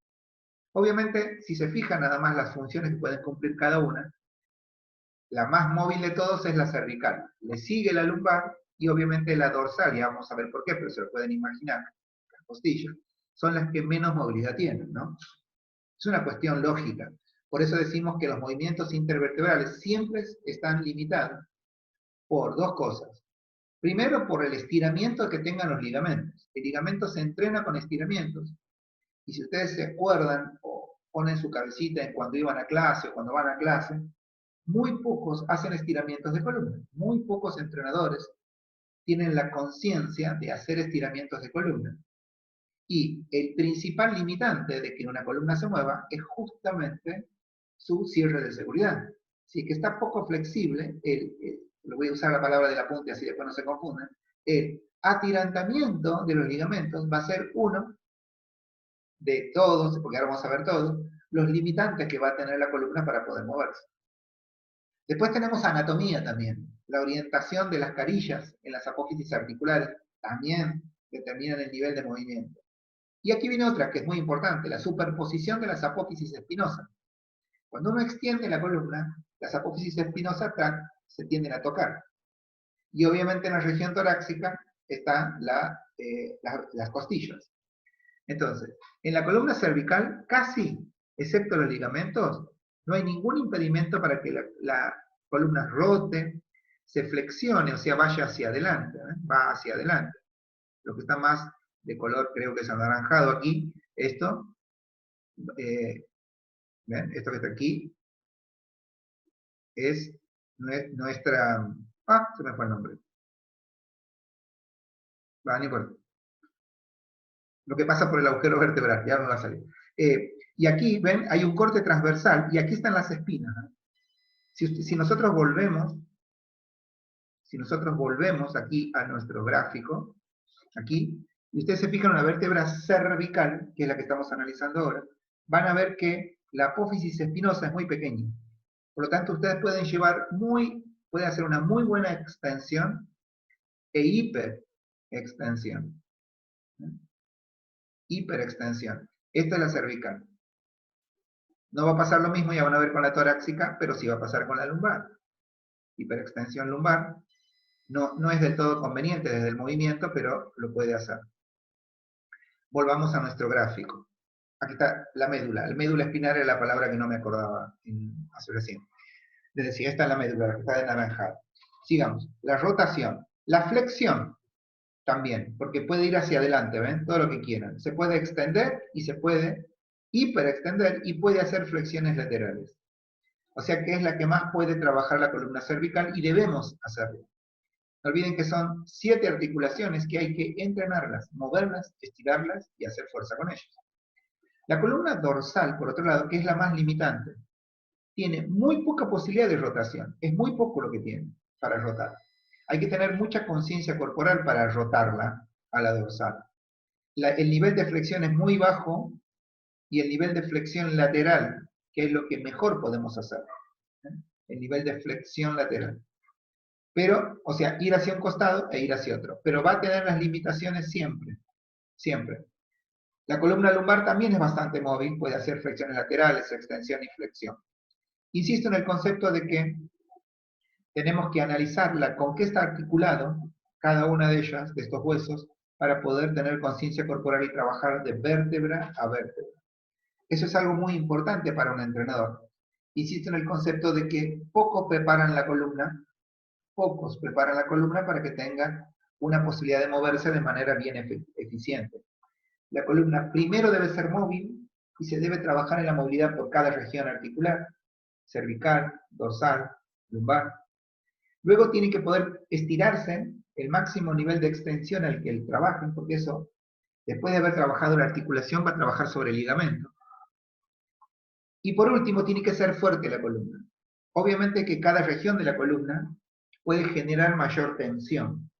Obviamente, si se fijan nada más las funciones que pueden cumplir cada una, la más móvil de todos es la cervical. Le sigue la lumbar y obviamente la dorsal, ya vamos a ver por qué, pero se lo pueden imaginar, las costillas, son las que menos movilidad tienen, ¿no? Es una cuestión lógica. Por eso decimos que los movimientos intervertebrales siempre están limitados por dos cosas. Primero, por el estiramiento que tengan los ligamentos. El ligamento se entrena con estiramientos. Y si ustedes se acuerdan o ponen su cabecita en cuando iban a clase o cuando van a clase, muy pocos hacen estiramientos de columna. Muy pocos entrenadores tienen la conciencia de hacer estiramientos de columna. Y el principal limitante de que una columna se mueva es justamente su cierre de seguridad. Si es que está poco flexible, lo voy a usar la palabra del apunte así después no se confunden, el atirantamiento de los ligamentos va a ser uno de todos, porque ahora vamos a ver todos, los limitantes que va a tener la columna para poder moverse. Después tenemos anatomía también. La orientación de las carillas en las apófisis articulares también determinan el nivel de movimiento. Y aquí viene otra que es muy importante, la superposición de las apófisis espinosas. Cuando uno extiende la columna, las apófisis espinosas se tienden a tocar. Y obviamente en la región torácica están las costillas. Entonces, en la columna cervical, casi, excepto los ligamentos, no hay ningún impedimento para que la columna rote, se flexione, o sea, vaya hacia adelante, va hacia adelante. Lo que está más de color, creo que es anaranjado aquí, esto, ¿ven? Esto que está aquí, es nuestra... Ah, se me fue el nombre. Va, no importa. Lo que pasa por el agujero vertebral, ya me va a salir. Y aquí, ven, hay un corte transversal, y aquí están las espinas. Si nosotros volvemos aquí a nuestro gráfico, aquí, y ustedes se fijan en la vértebra cervical, que es la que estamos analizando ahora, van a ver que la apófisis espinosa es muy pequeña. Por lo tanto, ustedes pueden hacer una muy buena extensión e hiperextensión. Hiperextensión. Esta es la cervical. No va a pasar lo mismo, ya van a ver con la torácica, pero sí va a pasar con la lumbar. Hiperextensión lumbar. No es del todo conveniente desde el movimiento, pero lo puede hacer. Volvamos a nuestro gráfico. Aquí está la médula. La médula espinal era la palabra que no me acordaba hace recién. Les decía, esta es la médula, la que está de naranjado. Sigamos. La rotación. La flexión. también, porque puede ir hacia adelante, ¿ven? Todo lo que quieran. Se puede extender y se puede hiperextender y puede hacer flexiones laterales. O sea que es la que más puede trabajar la columna cervical y debemos hacerlo. No olviden que son 7 articulaciones que hay que entrenarlas, moverlas, estirarlas y hacer fuerza con ellas. La columna dorsal, por otro lado, que es la más limitante, tiene muy poca posibilidad de rotación. Es muy poco lo que tiene para rotar. Hay que tener mucha conciencia corporal para rotarla a la dorsal. El nivel de flexión es muy bajo y el nivel de flexión lateral, que es lo que mejor podemos hacer. El nivel de flexión lateral. Pero, o sea, ir hacia un costado e ir hacia otro. Pero va a tener las limitaciones siempre. Siempre. La columna lumbar también es bastante móvil, puede hacer flexiones laterales, extensión y flexión. Insisto en el concepto de que tenemos que analizarla con qué está articulado cada una de ellas, de estos huesos, para poder tener conciencia corporal y trabajar de vértebra a vértebra. Eso es algo muy importante para un entrenador. Insisto en el concepto de que pocos preparan la columna para que tenga una posibilidad de moverse de manera bien eficiente. La columna primero debe ser móvil y se debe trabajar en la movilidad por cada región articular, cervical, dorsal, lumbar. Luego tiene que poder estirarse el máximo nivel de extensión al que él trabaje, porque eso, después de haber trabajado la articulación, va a trabajar sobre el ligamento. Y por último, tiene que ser fuerte la columna. Obviamente que cada región de la columna puede generar mayor tensión.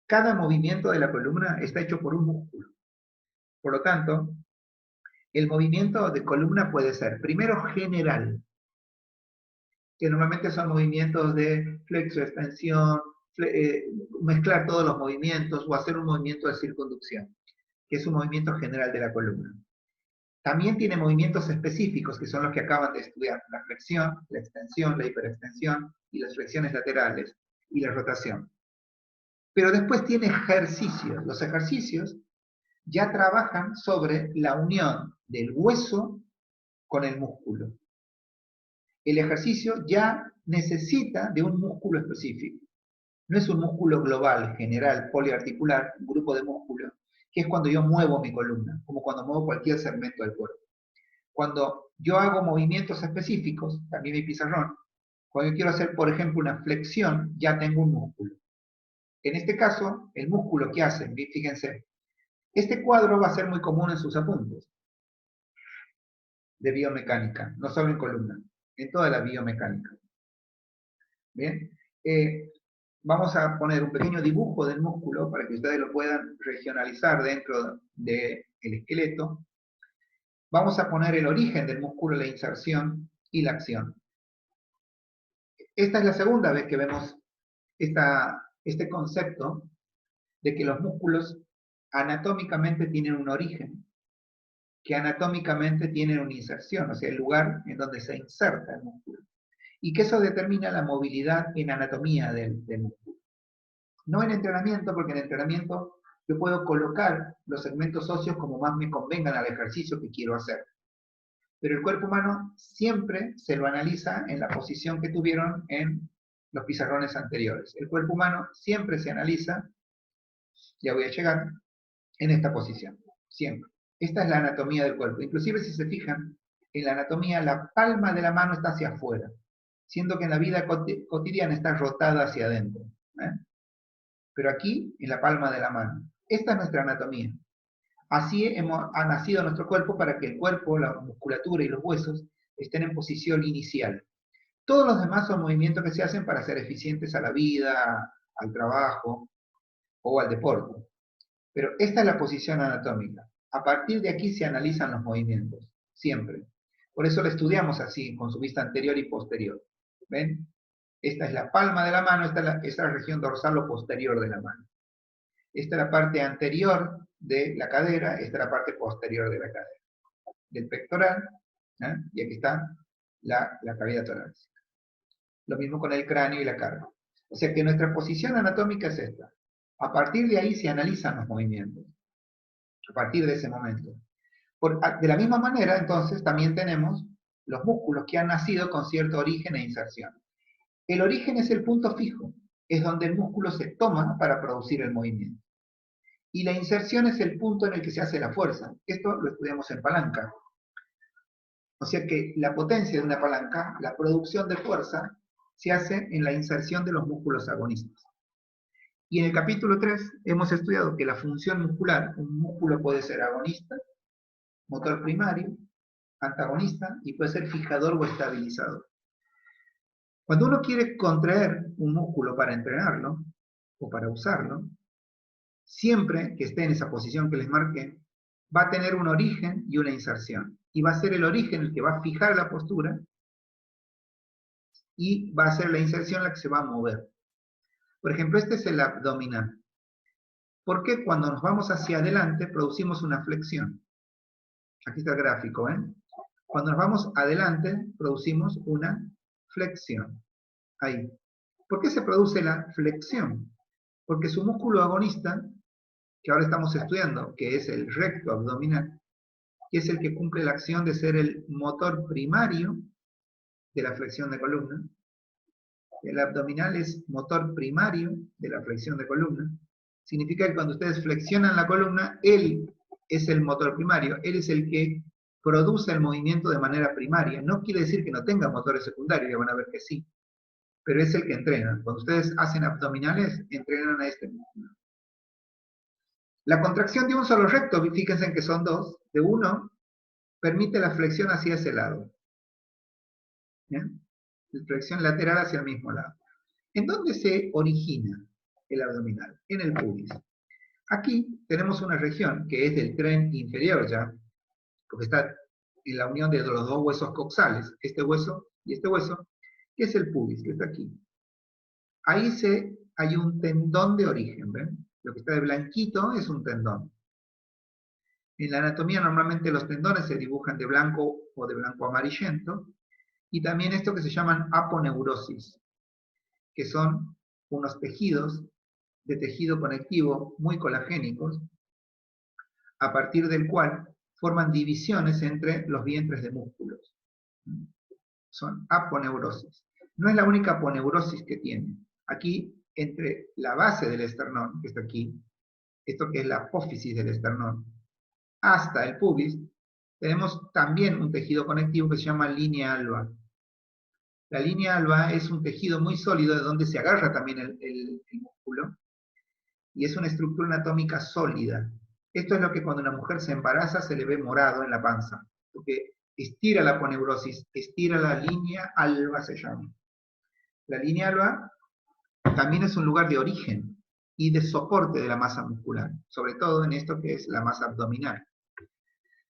Cada movimiento de la columna está hecho por un músculo. Por lo tanto, el movimiento de columna puede ser, primero, general, que normalmente son movimientos de flexo, extensión, mezclar todos los movimientos o hacer un movimiento de circunducción, que es un movimiento general de la columna. También tiene movimientos específicos, que son los que acaban de estudiar, la flexión, la extensión, la hiperextensión y las flexiones laterales y la rotación. Pero después tiene ejercicios. Los ejercicios ya trabajan sobre la unión del hueso con el músculo. El ejercicio ya necesita de un músculo específico. No es un músculo global, general, poliarticular, un grupo de músculos, que es cuando yo muevo mi columna, como cuando muevo cualquier segmento del cuerpo. Cuando yo hago movimientos específicos, también mi pizarrón, cuando yo quiero hacer, por ejemplo, una flexión, ya tengo un músculo. En este caso, el músculo que hace, fíjense, este cuadro va a ser muy común en sus apuntes de biomecánica, no solo en columna, en toda la biomecánica. Bien, vamos a poner un pequeño dibujo del músculo para que ustedes lo puedan regionalizar dentro del esqueleto. Vamos a poner el origen del músculo, la inserción y la acción. Esta es la segunda vez que vemos este concepto de que los músculos anatómicamente tienen un origen, que anatómicamente tienen una inserción, o sea, el lugar en donde se inserta el músculo, y que eso determina la movilidad en anatomía del músculo. No en entrenamiento, porque en entrenamiento yo puedo colocar los segmentos óseos como más me convengan al ejercicio que quiero hacer. Pero el cuerpo humano siempre se lo analiza en la posición que tuvieron en los pizarrones anteriores. El cuerpo humano siempre se analiza, ya voy a llegar, en esta posición, siempre. Esta es la anatomía del cuerpo. Inclusive si se fijan, en la anatomía la palma de la mano está hacia afuera, siendo que en la vida cotidiana está rotada hacia adentro. Pero aquí, en la palma de la mano. Esta es nuestra anatomía. Así ha nacido nuestro cuerpo para que el cuerpo, la musculatura y los huesos estén en posición inicial. Todos los demás son movimientos que se hacen para ser eficientes a la vida, al trabajo o al deporte. Pero esta es la posición anatómica. A partir de aquí se analizan los movimientos, siempre. Por eso lo estudiamos así, con su vista anterior y posterior. ¿Ven? Esta es la palma de la mano, esta es la región dorsal o posterior de la mano. Esta es la parte anterior de la cadera, esta es la parte posterior de la cadera. Del pectoral, y aquí está la cavidad torácica. Lo mismo con el cráneo y la cara. O sea que nuestra posición anatómica es esta. A partir de ahí se analizan los movimientos. A partir de ese momento. De la misma manera, entonces, también tenemos los músculos que han nacido con cierto origen e inserción. El origen es el punto fijo, es donde el músculo se toma para producir el movimiento. Y la inserción es el punto en el que se hace la fuerza. Esto lo estudiamos en palanca. O sea que la potencia de una palanca, la producción de fuerza, se hace en la inserción de los músculos agonistas. Y en el capítulo 3 hemos estudiado que la función muscular, un músculo puede ser agonista, motor primario, antagonista, y puede ser fijador o estabilizador. Cuando uno quiere contraer un músculo para entrenarlo, o para usarlo, siempre que esté en esa posición que les marqué, va a tener un origen y una inserción. Y va a ser el origen el que va a fijar la postura, y va a ser la inserción la que se va a mover. Por ejemplo, este es el abdominal. ¿Por qué cuando nos vamos hacia adelante producimos una flexión? Aquí está el gráfico, ¿ven? Cuando nos vamos adelante producimos una flexión. Ahí. ¿Por qué se produce la flexión? Porque su músculo agonista, que ahora estamos estudiando, que es el recto abdominal, que es el que cumple la acción de ser el motor primario de la flexión de columna. El abdominal es motor primario de la flexión de columna. Significa que cuando ustedes flexionan la columna, él es el motor primario, él es el que produce el movimiento de manera primaria. No quiere decir que no tenga motores secundarios, ya van a ver que sí, pero es el que entrena. Cuando ustedes hacen abdominales, entrenan a este músculo. La contracción de un solo recto, fíjense en que son dos, de uno, permite la flexión hacia ese lado. ¿Bien? La flexión lateral hacia el mismo lado. ¿En dónde se origina el abdominal? En el pubis. Aquí tenemos una región que es del tren inferior ya, porque está en la unión de los dos huesos coxales, este hueso y este hueso, que es el pubis, que está aquí. Ahí hay un tendón de origen, ¿ven? Lo que está de blanquito es un tendón. En la anatomía normalmente los tendones se dibujan de blanco o de blanco amarillento, y también esto que se llaman aponeurosis, que son unos tejidos de tejido conectivo muy colagénicos, a partir del cual forman divisiones entre los vientres de músculos. Son aponeurosis. No es la única aponeurosis que tiene. Aquí, entre la base del esternón, que está aquí, esto que es la apófisis del esternón, hasta el pubis, tenemos también un tejido conectivo que se llama línea alba. La línea alba es un tejido muy sólido de donde se agarra también el músculo, y es una estructura anatómica sólida. Esto es lo que cuando una mujer se embaraza se le ve morado en la panza, porque estira la aponeurosis, estira la línea alba se llama. La línea alba también es un lugar de origen y de soporte de la masa muscular, sobre todo en esto que es la masa abdominal.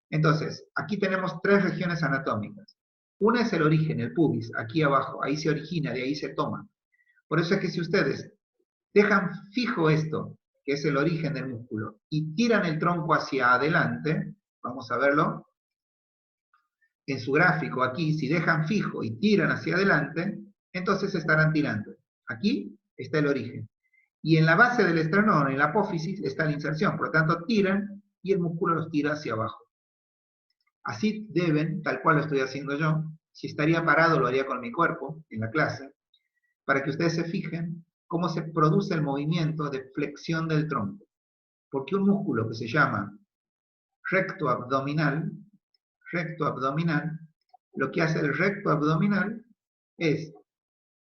Entonces, aquí tenemos tres regiones anatómicas. Una es el origen, el pubis, aquí abajo, ahí se origina, de ahí se toma. Por eso es que si ustedes dejan fijo esto, que es el origen del músculo, y tiran el tronco hacia adelante, vamos a verlo, en su gráfico aquí, si dejan fijo y tiran hacia adelante, entonces estarán tirando. Aquí está el origen. Y en la base del esternón, en la apófisis, está la inserción. Por lo tanto, tiran y el músculo los tira hacia abajo. Así deben, tal cual lo estoy haciendo yo, si estaría parado lo haría con mi cuerpo en la clase, para que ustedes se fijen cómo se produce el movimiento de flexión del tronco. Porque un músculo que se llama recto abdominal, lo que hace el recto abdominal es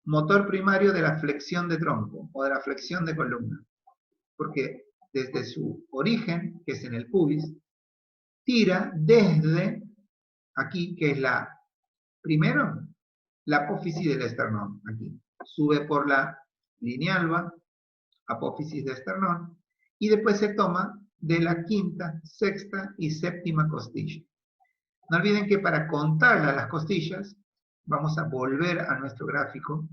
motor primario de la flexión de tronco o de la flexión de columna. Porque desde su origen, que es en el pubis, tira desde aquí, que es primero, la apófisis del esternón, aquí. Sube por la línea alba, apófisis de esternón, y después se toma de la quinta, sexta y séptima costilla. No olviden que para contar las costillas, vamos a volver a nuestro gráfico.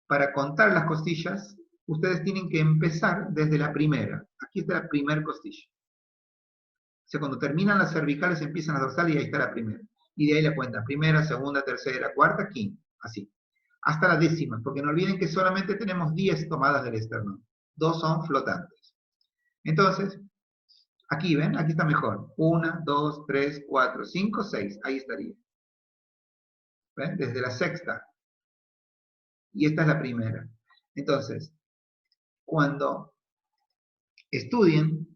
Para contar las costillas, ustedes tienen que empezar desde la primera. Aquí está la primera costilla. O sea, cuando terminan las cervicales empiezan las dorsales y ahí está la primera. Y de ahí la cuentan, primera, segunda, tercera, cuarta, quinta, así. Hasta la décima, porque no olviden que solamente tenemos 10 tomadas del esternón. 2 son flotantes. Entonces, aquí, ¿ven? Aquí está mejor. 1, 2, 3, 4, 5, 6. Ahí estaría. ¿Ven? Desde la sexta. Y esta es la primera. Entonces, cuando estudien,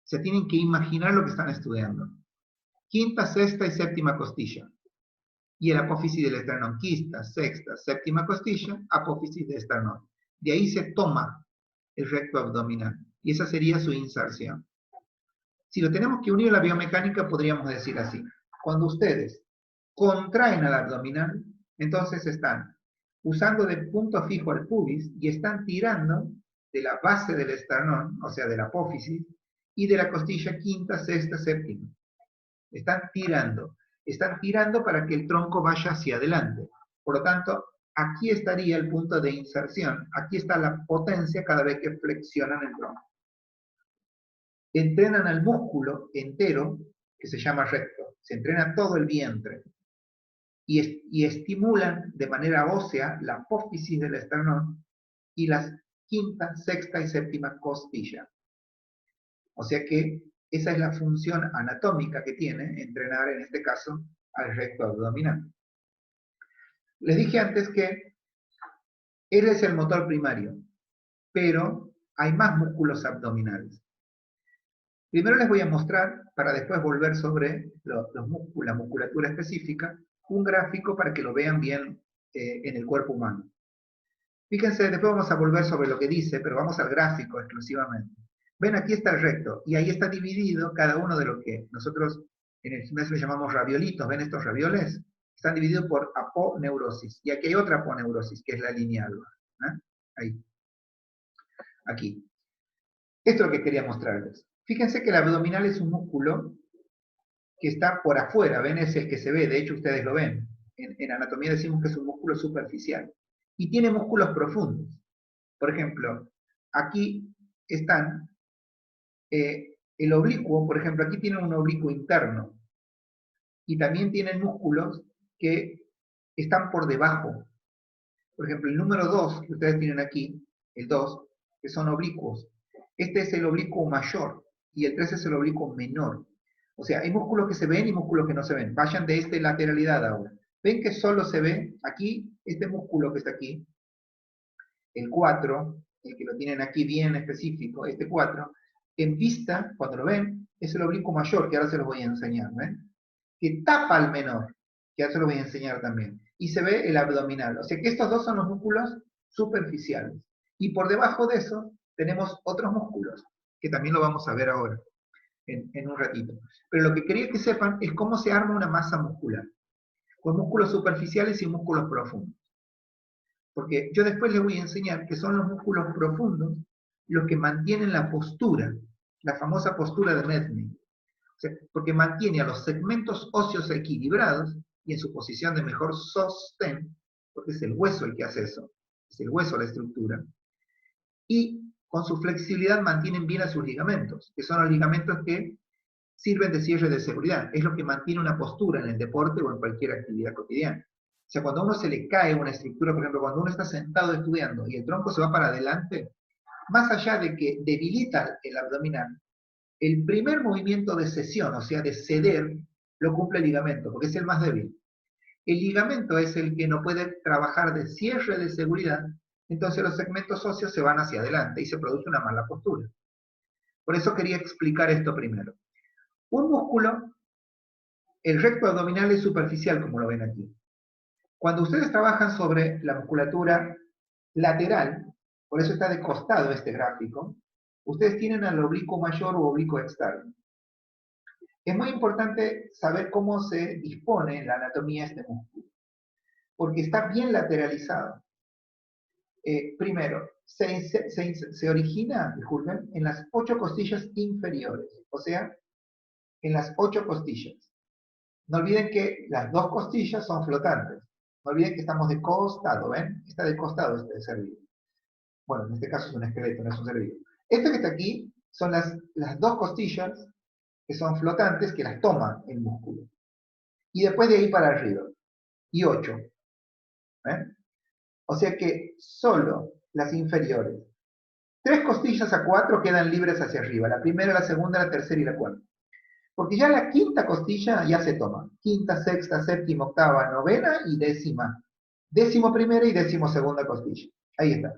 se tienen que imaginar lo que están estudiando. Quinta, sexta y séptima costilla. Y el apófisis del esternón. Quinta, sexta, séptima costilla, apófisis del esternón. De ahí se toma el recto abdominal. Y esa sería su inserción. Si lo tenemos que unir a la biomecánica, podríamos decir así. Cuando ustedes contraen al abdominal, entonces están usando de punto fijo el pubis y están tirando de la base del esternón, o sea, de la apófisis, y de la costilla quinta, sexta, séptima. Están tirando para que el tronco vaya hacia adelante. Por lo tanto, aquí estaría el punto de inserción. Aquí está la potencia cada vez que flexionan el tronco. Entrenan al músculo entero, que se llama recto. Se entrena todo el vientre. Y estimulan de manera ósea la apófisis del esternón y las quinta, sexta y séptima costilla. O sea que esa es la función anatómica que tiene entrenar, en este caso, al recto abdominal. Les dije antes que él es el motor primario, pero hay más músculos abdominales. Primero les voy a mostrar, para después volver sobre la musculatura específica, un gráfico para que lo vean bien en el cuerpo humano. Fíjense, después vamos a volver sobre lo que dice, pero vamos al gráfico exclusivamente. Ven, aquí está el recto, y ahí está dividido cada uno de lo que nosotros en el gimnasio llamamos raviolitos. ¿Ven estos ravioles? Están divididos por aponeurosis. Y aquí hay otra aponeurosis, que es la lineal. ¿Eh? Ahí. Aquí. Esto es lo que quería mostrarles. Fíjense que el abdominal es un músculo que está por afuera, ¿ven? Es el que se ve, de hecho ustedes lo ven. En anatomía decimos que es un músculo superficial. Y tiene músculos profundos. Por ejemplo, aquí están el oblicuo, por ejemplo, aquí tienen un oblicuo interno. Y también tienen músculos que están por debajo. Por ejemplo, el número 2 que ustedes tienen aquí, el 2, que son oblicuos. Este es el oblicuo mayor y el 3 es el oblicuo menor. O sea, hay músculos que se ven y músculos que no se ven. Vayan de esta lateralidad ahora. ¿Ven que solo se ve aquí, este músculo que está aquí? El 4, el que lo tienen aquí bien específico, este 4, en vista, cuando lo ven, es el oblicuo mayor, que ahora se los voy a enseñar, ¿ven? Que tapa al menor, que ahora se los voy a enseñar también. Y se ve el abdominal. O sea que estos dos son los músculos superficiales. Y por debajo de eso tenemos otros músculos, que también lo vamos a ver ahora, en un ratito. Pero lo que quería que sepan es cómo se arma una masa muscular, con músculos superficiales y músculos profundos. Porque yo después les voy a enseñar que son los músculos profundos los que mantienen la postura, la famosa postura de Medney. O sea, porque mantiene a los segmentos óseos equilibrados y en su posición de mejor sostén, porque es el hueso el que hace eso, es el hueso la estructura, y con su flexibilidad mantienen bien a sus ligamentos, que son los ligamentos que sirven de cierre de seguridad, es lo que mantiene una postura en el deporte o en cualquier actividad cotidiana. O sea, cuando a uno se le cae una estructura, por ejemplo, cuando uno está sentado estudiando y el tronco se va para adelante, más allá de que debilita el abdominal, el primer movimiento de cesión, o sea, de ceder, lo cumple el ligamento, porque es el más débil. El ligamento es el que no puede trabajar de cierre de seguridad, entonces los segmentos óseos se van hacia adelante y se produce una mala postura. Por eso quería explicar esto primero. Un músculo, el recto abdominal es superficial, como lo ven aquí. Cuando ustedes trabajan sobre la musculatura lateral, por eso está de costado este gráfico, ustedes tienen al oblicuo mayor o oblicuo externo. Es muy importante saber cómo se dispone la anatomía de este músculo, porque está bien lateralizado. Primero, se origina, disculpen, en las 8 costillas inferiores, o sea, en las 8 costillas. No olviden que las 2 costillas son flotantes. No olviden que estamos de costado, ¿ven? Está de costado este ser vivo. Bueno, en este caso es un esqueleto, no es un ser vivo. Esto que está aquí son las 2 costillas que son flotantes, que las toma el músculo. Y después de ahí para arriba. Y 8. ¿Ven? O sea que solo las inferiores. 3 costillas a 4 quedan libres hacia arriba. La primera, la segunda, la tercera y la cuarta. Porque ya la quinta costilla ya se toma. Quinta, sexta, séptima, octava, novena y décima. 11ª y 12ª costilla. Ahí está.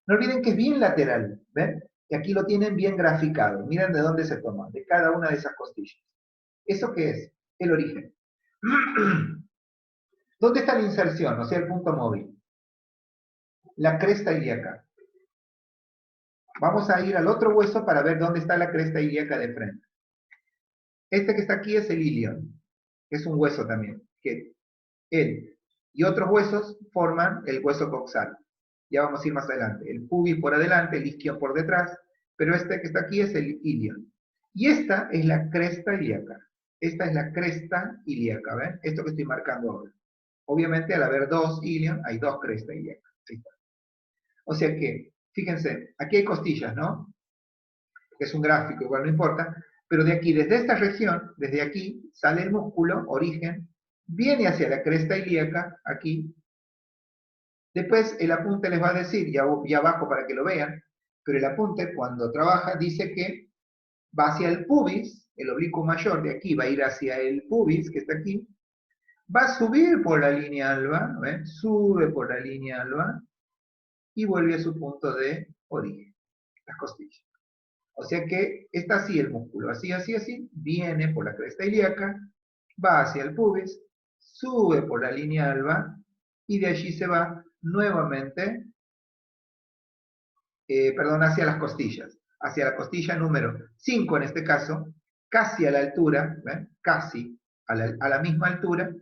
No olviden que es bien lateral. ¿Ven? Y aquí lo tienen bien graficado. Miren de dónde se toma, de cada una de esas costillas. ¿Eso qué es? El origen. ¿Dónde está la inserción? O sea, el punto móvil. La cresta ilíaca. Vamos a ir al otro hueso para ver dónde está la cresta ilíaca de frente. Este que está aquí es el ilion, que es un hueso también, que él y otros huesos forman el hueso coxal. Ya vamos a ir más adelante. El pubis por adelante, el isquion por detrás, pero este que está aquí es el ilion. Y esta es la cresta ilíaca. Esta es la cresta ilíaca, ¿ven? Esto que estoy marcando ahora. Obviamente, al haber dos ilion, hay dos crestas ilíacas. Ahí está. O sea que, fíjense, aquí hay costillas, ¿no? Es un gráfico, igual no importa, pero de aquí, desde esta región, desde aquí, sale el músculo, origen, viene hacia la cresta ilíaca, aquí. Después el apunte les va a decir, ya abajo para que lo vean, pero el apunte cuando trabaja dice que va hacia el pubis, el oblicuo mayor de aquí va a ir hacia el pubis, que está aquí, va a subir por la línea alba, ¿ven? Sube por la línea alba, y vuelve a su punto de origen, las costillas. O sea que está así el músculo, así, así, así, viene por la cresta ilíaca, va hacia el pubis, sube por la línea alba, y de allí se va nuevamente, hacia las costillas, hacia la costilla número 5 en este caso, casi a la altura, ¿ven? Casi a la misma altura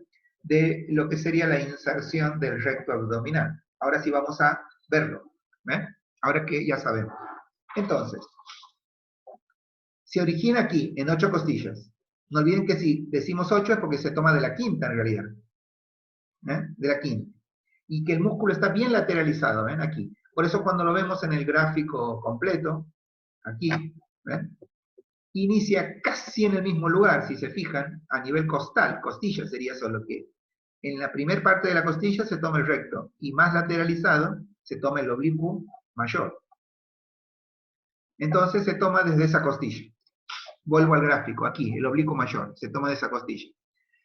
de lo que sería la inserción del recto abdominal. Ahora sí vamos a verlo, ¿ven? Ahora que ya sabemos. Entonces, se origina aquí, en 8 costillas. No olviden que si decimos 8 es porque se toma de la quinta en realidad. De la quinta. Y que el músculo está bien lateralizado, ¿ven? Aquí. Por eso cuando lo vemos en el gráfico completo, aquí, ¿ven? Inicia casi en el mismo lugar, si se fijan, a nivel costal. Costilla sería solo que en la primera parte de la costilla se toma el recto, y más lateralizado se toma el oblicuo mayor. Entonces se toma desde esa costilla. Vuelvo al gráfico, aquí, el oblicuo mayor, se toma de esa costilla.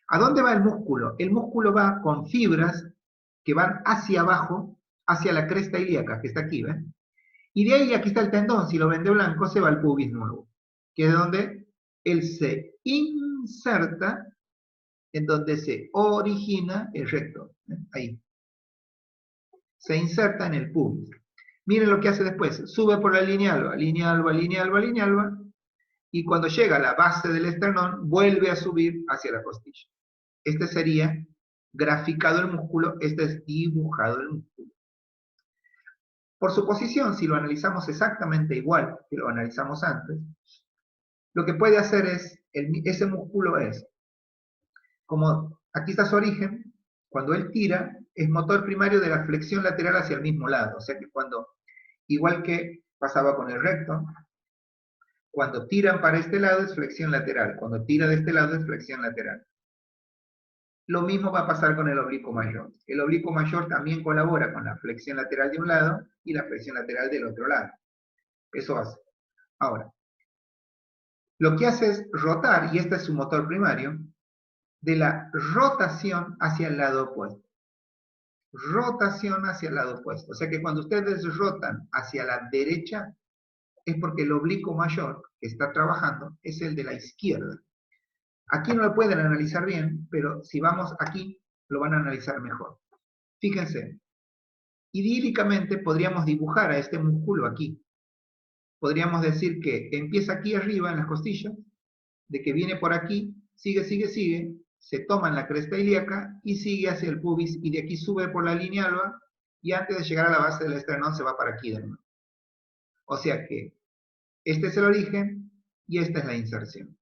¿A dónde va el músculo? El músculo va con fibras que van hacia abajo, hacia la cresta ilíaca, que está aquí, ¿ven? Y de ahí, aquí está el tendón, si lo ven de blanco, se va al pubis nuevo, que es donde él se inserta, en donde se origina el recto, ¿ven? Ahí. Se inserta en el pubis. Miren lo que hace después, sube por la línea alba, línea alba, línea alba, línea alba, y cuando llega a la base del esternón, vuelve a subir hacia la costilla. Este sería graficado el músculo, este es dibujado el músculo. Por su posición, si lo analizamos exactamente igual que lo analizamos antes, lo que puede hacer es, ese músculo es, como aquí está su origen, cuando él tira, es motor primario de la flexión lateral hacia el mismo lado. O sea que cuando, igual que pasaba con el recto, cuando tiran para este lado es flexión lateral, cuando tira de este lado es flexión lateral. Lo mismo va a pasar con el oblicuo mayor. El oblicuo mayor también colabora con la flexión lateral de un lado y la flexión lateral del otro lado. Eso hace. Ahora, lo que hace es rotar, y este es su motor primario, de la rotación hacia el lado opuesto. Rotación hacia el lado opuesto. O sea que cuando ustedes rotan hacia la derecha, es porque el oblicuo mayor que está trabajando es el de la izquierda. Aquí no lo pueden analizar bien, pero si vamos aquí, lo van a analizar mejor. Fíjense, idílicamente podríamos dibujar a este músculo aquí. Podríamos decir que empieza aquí arriba en las costillas, de que viene por aquí, sigue, sigue, sigue, se toma en la cresta ilíaca y sigue hacia el pubis, y de aquí sube por la línea alba, y antes de llegar a la base del esternón se va para aquí de nuevo. O sea que este es el origen y esta es la inserción.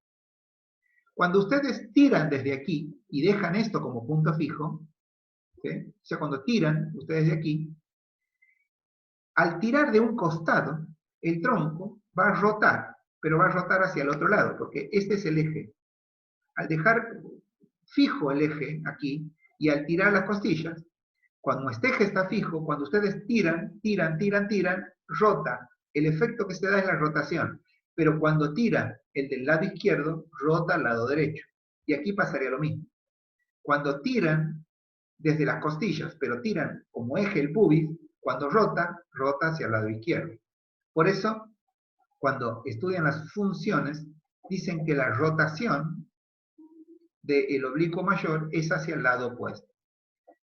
Cuando ustedes tiran desde aquí y dejan esto como punto fijo, ¿sí? O sea, cuando tiran ustedes de aquí, al tirar de un costado, el tronco va a rotar, pero va a rotar hacia el otro lado, porque este es el eje. Al dejar fijo el eje aquí, y al tirar las costillas, cuando este eje está fijo, cuando ustedes tiran, tiran, tiran, tiran, rota. El efecto que se da es la rotación. Pero cuando tira el del lado izquierdo, rota al lado derecho. Y aquí pasaría lo mismo. Cuando tiran desde las costillas, pero tiran como eje el pubis, cuando rota, rota hacia el lado izquierdo. Por eso, cuando estudian las funciones, dicen que la rotación del oblicuo mayor es hacia el lado opuesto.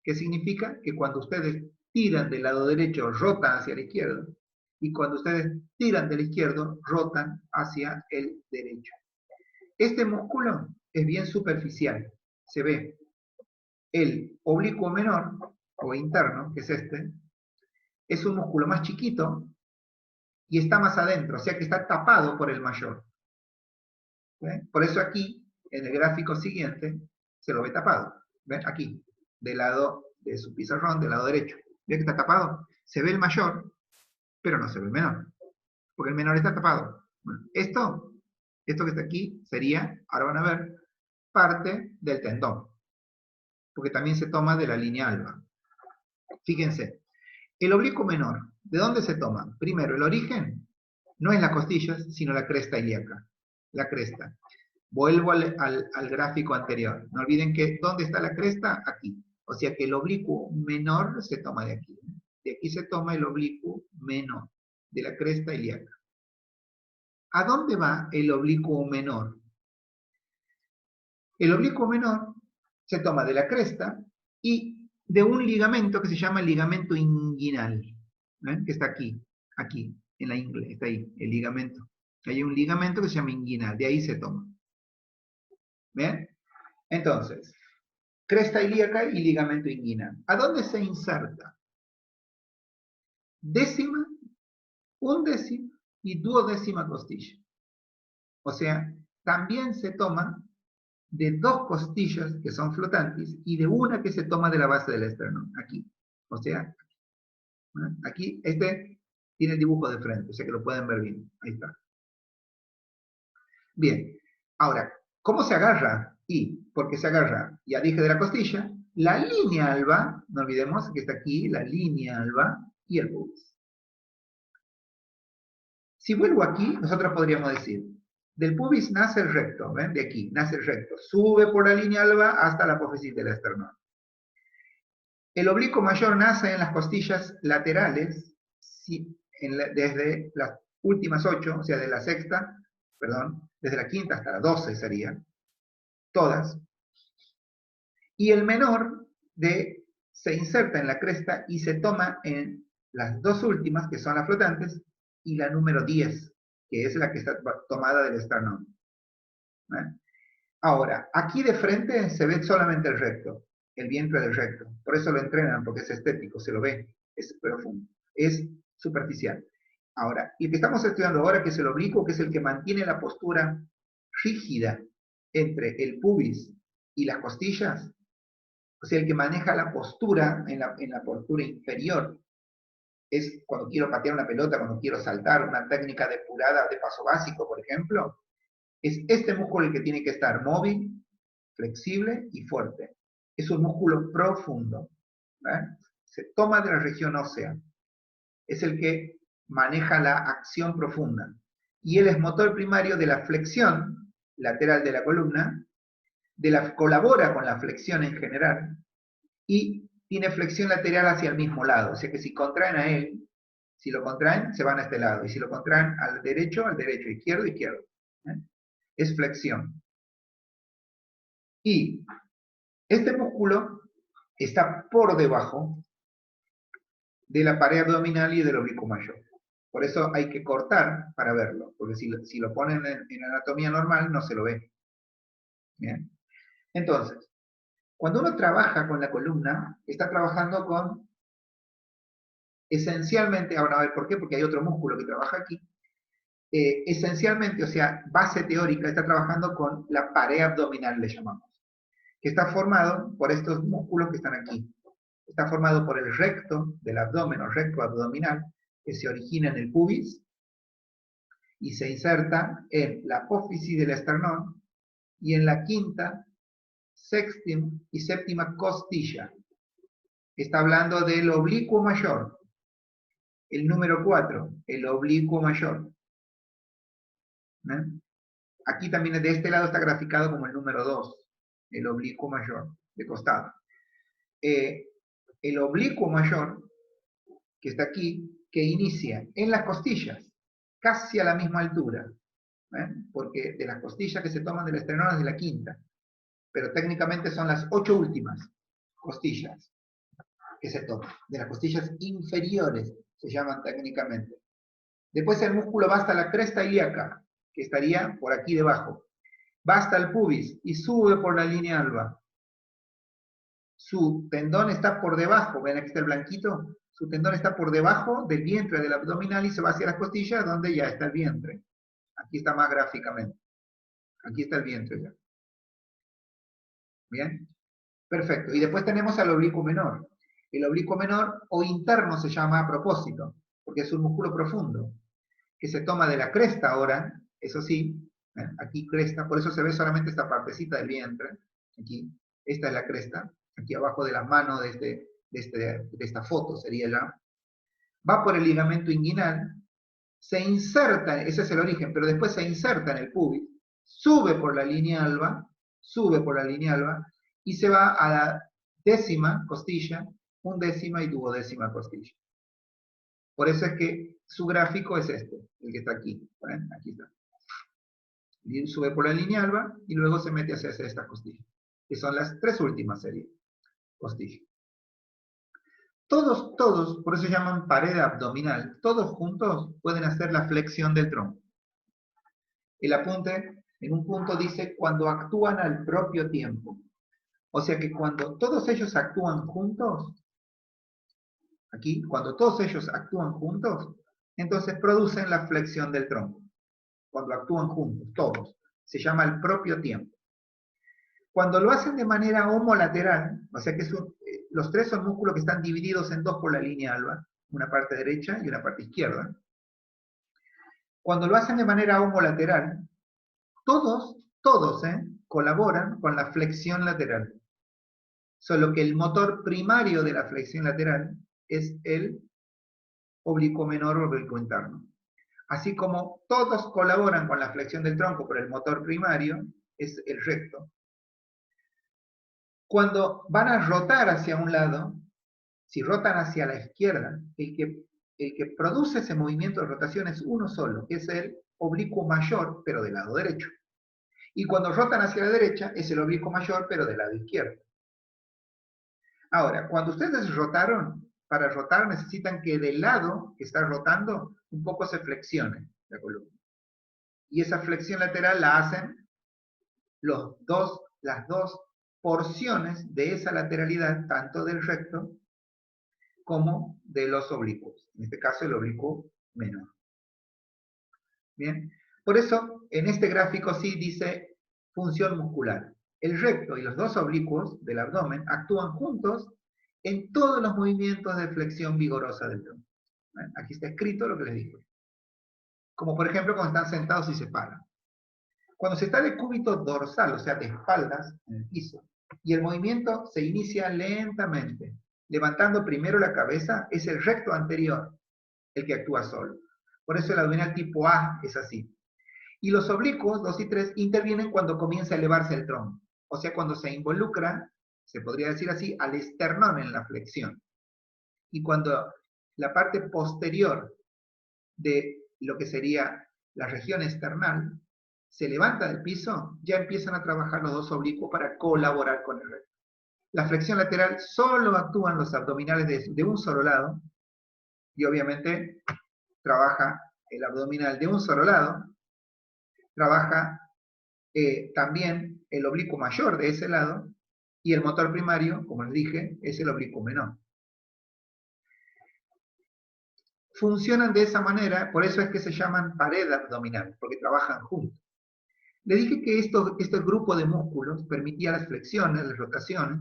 ¿Qué significa? Que cuando ustedes tiran del lado derecho, rotan hacia la izquierda, y cuando ustedes tiran del izquierdo, rotan hacia el derecho. Este músculo es bien superficial. Se ve el oblicuo menor, o interno, que es este, es un músculo más chiquito y está más adentro, o sea que está tapado por el mayor. ¿Ve? Por eso aquí, en el gráfico siguiente, se lo ve tapado. ¿Ven? Aquí, del lado de su pizarrón, del lado derecho. ¿Ve que está tapado? Se ve el mayor, pero no se ve el menor, porque el menor está tapado. Bueno, esto que está aquí sería, ahora van a ver, parte del tendón, porque también se toma de la línea alba. Fíjense, el oblicuo menor, ¿de dónde se toma? Primero, el origen no es las costillas, sino la cresta ilíaca. La cresta. Vuelvo al gráfico anterior. No olviden que, ¿dónde está la cresta? Aquí. O sea que el oblicuo menor se toma de aquí. De aquí se toma el oblicuo menor, de la cresta ilíaca. ¿A dónde va el oblicuo menor? El oblicuo menor se toma de la cresta y de un ligamento que se llama el ligamento inguinal. ¿Ven? Que está aquí, en la ingle, está ahí, el ligamento. Hay un ligamento que se llama inguinal, de ahí se toma. ¿Bien? Entonces, cresta ilíaca y ligamento inguinal. ¿A dónde se inserta? Décima, undécima y duodécima costilla. O sea, también se toma de dos costillas que son flotantes y de una que se toma de la base del esternón, aquí. O sea, aquí este tiene el dibujo de frente, o sea que lo pueden ver bien. Ahí está. Bien, ahora, ¿cómo se agarra? Y, porque se agarra, ya dije de la costilla, la línea alba, no olvidemos que está aquí, la línea alba y el pubis. Si vuelvo aquí, nosotros podríamos decir, del pubis nace el recto, ¿ven? De aquí, nace el recto, sube por la línea alba hasta la apófisis del esternón. El oblicuo mayor nace en las costillas laterales, desde las últimas 8, o sea, de la sexta, perdón, desde la quinta hasta la 12 sería, todas. Y el menor se inserta en la cresta y se toma en las dos últimas, que son las flotantes, y la número 10, que es la que está tomada del esternón. ¿Ven? Ahora, aquí de frente se ve solamente el recto, el vientre del recto. Por eso lo entrenan, porque es estético, se lo ve, es profundo, es superficial. Ahora, y el que estamos estudiando ahora, que es el oblicuo, que es el que mantiene la postura rígida entre el pubis y las costillas, o sea, el que maneja la postura en la postura inferior, es cuando quiero patear una pelota, cuando quiero saltar, una técnica depurada de paso básico, por ejemplo, es este músculo el que tiene que estar móvil, flexible y fuerte. Es un músculo profundo. ¿Ven? Se toma de la región ósea. Es el que maneja la acción profunda. Y él es motor primario de la flexión lateral de la columna, colabora con la flexión en general, y tiene flexión lateral hacia el mismo lado. O sea que si contraen a él, si lo contraen, se van a este lado. Y si lo contraen al derecho, izquierdo, izquierdo. ¿Eh? Es flexión. Y este músculo está por debajo de la pared abdominal y del oblicuo mayor. Por eso hay que cortar para verlo, porque si lo ponen en anatomía normal no se lo ve. ¿Bien? Entonces, cuando uno trabaja con la columna, está trabajando con, esencialmente, ahora a ver por qué, porque hay otro músculo que trabaja aquí, esencialmente, o sea, base teórica, está trabajando con la pared abdominal, le llamamos, que está formado por estos músculos que están aquí. Está formado por el recto del abdomen o recto abdominal, que se origina en el pubis y se inserta en la apófisis del esternón y en la quinta, sexta y séptima costilla. Está hablando del oblicuo mayor. El número 4, el oblicuo mayor. ¿Eh? Aquí también de este lado está graficado como el número 2, el oblicuo mayor, de costado. El oblicuo mayor, que está aquí, que inicia en las costillas casi a la misma altura, porque de las costillas que se toman del esternón es de la quinta, pero técnicamente son las 8 últimas costillas que se toman, de las costillas inferiores se llaman técnicamente. Después el músculo va hasta la cresta ilíaca, que estaría por aquí debajo. Va hasta el pubis y sube por la línea alba. Su tendón está por debajo, ven aquí está el blanquito, su tendón está por debajo del vientre del abdominal y se va hacia las costillas donde ya está el vientre. Aquí está más gráficamente. Aquí está el vientre ya. ¿Bien? Perfecto. Y después tenemos al oblicuo menor. El oblicuo menor o interno se llama a propósito, porque es un músculo profundo, que se toma de la cresta ahora, eso sí, aquí cresta, por eso se ve solamente esta partecita del vientre, aquí, esta es la cresta, aquí abajo de la mano de esta foto sería ya, va por el ligamento inguinal, se inserta, ese es el origen, pero después se inserta en el pubis, sube por la línea alba, y se va a la décima costilla, undécima y duodécima costilla. Por eso es que su gráfico es este, el que está aquí. ¿Ven? Aquí está. Y sube por la línea alba y luego se mete hacia esta costilla, que son las 3 últimas series. Costilla. Todos, por eso se llaman pared abdominal, todos juntos pueden hacer la flexión del tronco. El apunte en un punto dice cuando actúan al propio tiempo. O sea que cuando todos ellos actúan juntos, aquí, cuando todos ellos actúan juntos, entonces producen la flexión del tronco. Cuando actúan juntos, todos. Se llama el propio tiempo. Cuando lo hacen de manera homolateral, o sea que los 3 son músculos que están divididos en 2 por la línea alba, una parte derecha y una parte izquierda. Cuando lo hacen de manera homolateral, todos colaboran con la flexión lateral. Solo que el motor primario de la flexión lateral es el oblicuo menor o oblicuo interno. Así como todos colaboran con la flexión del tronco, pero el motor primario es el recto. Cuando van a rotar hacia un lado, si rotan hacia la izquierda, el que produce ese movimiento de rotación es uno solo, que es el oblicuo mayor, pero del lado derecho. Y cuando rotan hacia la derecha, es el oblicuo mayor, pero del lado izquierdo. Ahora, cuando ustedes rotaron, para rotar necesitan que del lado que está rotando, un poco se flexione la columna. Y esa flexión lateral la hacen las dos porciones de esa lateralidad, tanto del recto como de los oblicuos. En este caso, el oblicuo menor. Bien. Por eso, en este gráfico sí dice función muscular. El recto y los 2 oblicuos del abdomen actúan juntos en todos los movimientos de flexión vigorosa del tronco. Aquí está escrito lo que les digo. Como por ejemplo cuando están sentados y se paran. Cuando se está de cúbito dorsal, o sea, de espaldas en el piso, y el movimiento se inicia lentamente, levantando primero la cabeza, es el recto anterior el que actúa solo. Por eso el abdominal tipo A es así. Y los oblicuos, 2 y 3, intervienen cuando comienza a elevarse el tronco. O sea, cuando se involucra, se podría decir así, al esternón en la flexión. Y cuando la parte posterior de lo que sería la región esternal se levanta del piso, ya empiezan a trabajar los 2 oblicuos para colaborar con el recto. La flexión lateral solo actúan los abdominales de un solo lado, y obviamente trabaja el abdominal de un solo lado, trabaja también el oblicuo mayor de ese lado, y el motor primario, como les dije, es el oblicuo menor. Funcionan de esa manera, por eso es que se llaman pared abdominal, porque trabajan juntos. Le dije que este grupo de músculos permitía las flexiones, las rotaciones,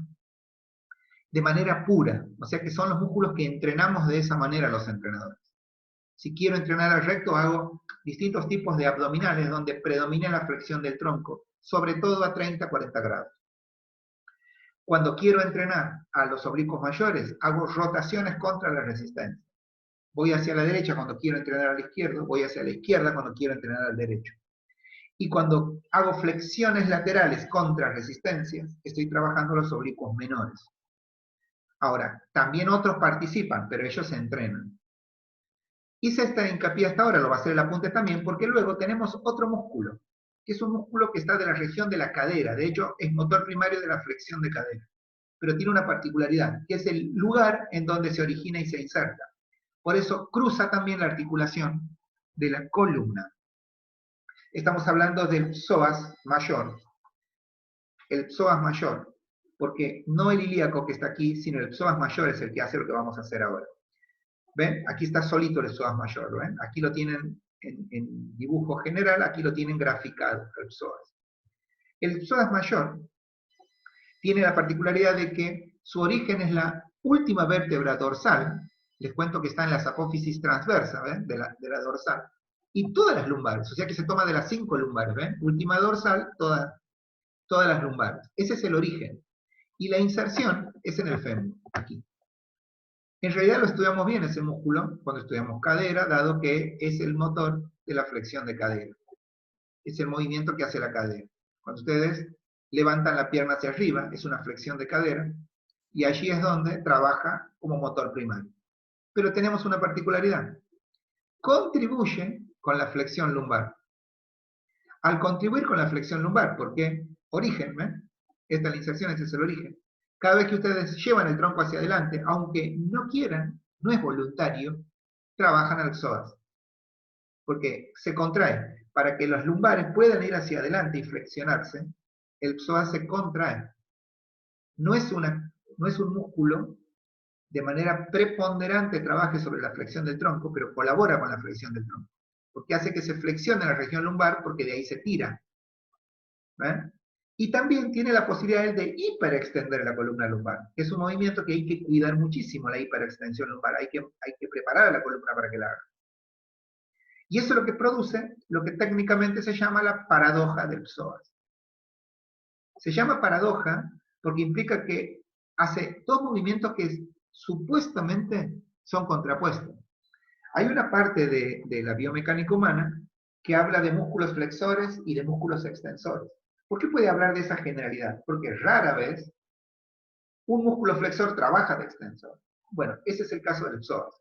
de manera pura, o sea que son los músculos que entrenamos de esa manera los entrenadores. Si quiero entrenar al recto, hago distintos tipos de abdominales donde predomina la flexión del tronco, sobre todo a 30-40 grados. Cuando quiero entrenar a los oblicuos mayores, hago rotaciones contra la resistencia. Voy hacia la derecha cuando quiero entrenar al izquierdo, voy hacia la izquierda cuando quiero entrenar al derecho. Y cuando hago flexiones laterales contra resistencias, estoy trabajando los oblicuos menores. Ahora, también otros participan, pero ellos se entrenan. Hice esta hincapié hasta ahora, lo va a hacer el apunte también, porque luego tenemos otro músculo, que es un músculo que está de la región de la cadera. De hecho, es motor primario de la flexión de cadera. Pero tiene una particularidad, que es el lugar en donde se origina y se inserta. Por eso cruza también la articulación de la columna. Estamos hablando del psoas mayor. El psoas mayor, porque no el ilíaco que está aquí, sino el psoas mayor es el que hace lo que vamos a hacer ahora. ¿Ven? Aquí está solito el psoas mayor, ¿ven? Aquí lo tienen en dibujo general, aquí lo tienen graficado, el psoas. El psoas mayor tiene la particularidad de que su origen es la última vértebra dorsal. Les cuento que está en las apófisis transversa, ¿ven? De la dorsal. Y todas las lumbares, o sea que se toma de las 5 lumbares, ¿ven? Última dorsal, todas las lumbares. Ese es el origen. Y la inserción es en el fémur, aquí. En realidad lo estudiamos bien ese músculo cuando estudiamos cadera, dado que es el motor de la flexión de cadera. Es el movimiento que hace la cadera. Cuando ustedes levantan la pierna hacia arriba, es una flexión de cadera, y allí es donde trabaja como motor primario. Pero tenemos una particularidad. Contribuye con la flexión lumbar. Al contribuir con la flexión lumbar, porque origen, ¿eh? Esta es la inserción, este es el origen. Cada vez que ustedes llevan el tronco hacia adelante, aunque no quieran, no es voluntario, trabajan al psoas. Porque se contrae. Para que los lumbares puedan ir hacia adelante y flexionarse, el psoas se contrae. No es un músculo de manera preponderante trabaje sobre la flexión del tronco, pero colabora con la flexión del tronco. Porque hace que se flexione la región lumbar, porque de ahí se tira. ¿Ven? Y también tiene la posibilidad de hiperextender la columna lumbar, que es un movimiento que hay que cuidar muchísimo, la hiperextensión lumbar. Hay que preparar a la columna para que la haga. Y eso es lo que produce lo que técnicamente se llama la paradoja del psoas. Se llama paradoja porque implica que hace dos movimientos que supuestamente son contrapuestos. Hay una parte de la biomecánica humana que habla de músculos flexores y de músculos extensores. ¿Por qué puede hablar de esa generalidad? Porque rara vez un músculo flexor trabaja de extensor. Bueno, ese es el caso del psoas.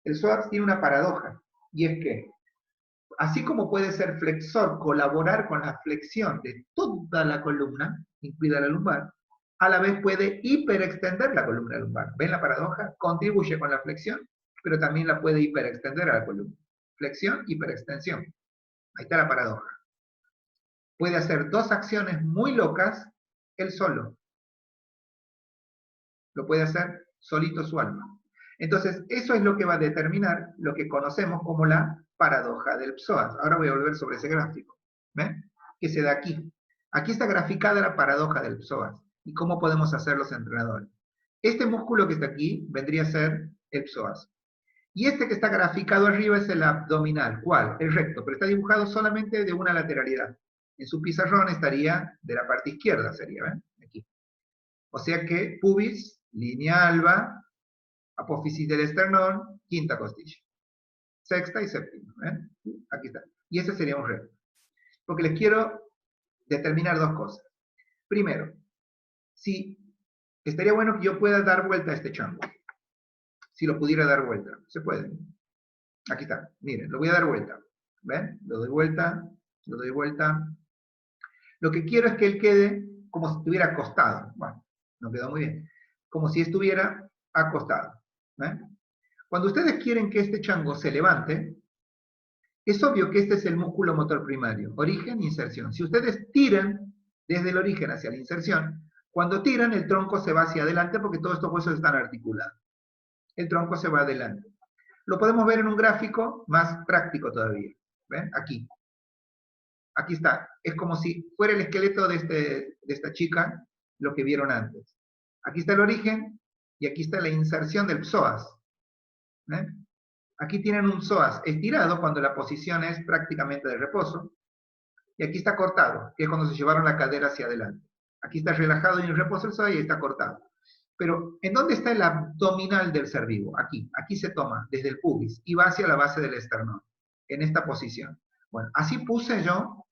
El psoas tiene una paradoja, y es que, así como puede ser flexor, colaborar con la flexión de toda la columna, incluida la lumbar, a la vez puede hiperextender la columna lumbar. ¿Ven la paradoja? Contribuye con la flexión, pero también la puede hiperextender a la columna. Flexión, hiperextensión. Ahí está la paradoja. Puede hacer dos acciones muy locas él solo. Lo puede hacer solito su alma. Entonces, eso es lo que va a determinar lo que conocemos como la paradoja del psoas. Ahora voy a volver sobre ese gráfico. ¿Ven? Que se da aquí. Aquí está graficada la paradoja del psoas. ¿Y cómo podemos hacer los entrenadores? Este músculo que está aquí vendría a ser el psoas. Y este que está graficado arriba es el abdominal. ¿Cuál? El recto, pero está dibujado solamente de una lateralidad. En su pizarrón estaría de la parte izquierda, sería, ¿ven? Aquí. O sea que pubis, línea alba, apófisis del esternón, quinta costilla. Sexta y séptima, ¿ven? Aquí está. Y ese sería un recto. Porque les quiero determinar dos cosas. Primero, si estaría bueno que yo pueda dar vuelta a este chango. Si lo pudiera dar vuelta. Se puede. Aquí está. Miren, lo voy a dar vuelta. ¿Ven? Lo doy vuelta, lo doy vuelta. Lo que quiero es que él quede como si estuviera acostado. Bueno, no quedó muy bien. Como si estuviera acostado. ¿Ven? Cuando ustedes quieren que este chango se levante, es obvio que este es el músculo motor primario. Origen, inserción. Si ustedes tiran desde el origen hacia la inserción, cuando tiran el tronco se va hacia adelante porque todos estos huesos están articulados. El tronco se va adelante. Lo podemos ver en un gráfico más práctico todavía. ¿Ven? Aquí. Aquí está. Es como si fuera el esqueleto de esta chica, lo que vieron antes. Aquí está el origen y aquí está la inserción del psoas. ¿Ven? Aquí tienen un psoas estirado cuando la posición es prácticamente de reposo. Y aquí está cortado, que es cuando se llevaron la cadera hacia adelante. Aquí está relajado y en reposo el psoas y está cortado. Pero, ¿en dónde está el abdominal del ser vivo? Aquí. Aquí se toma desde el pubis y va hacia la base del esternón. En esta posición. Bueno, así puse yo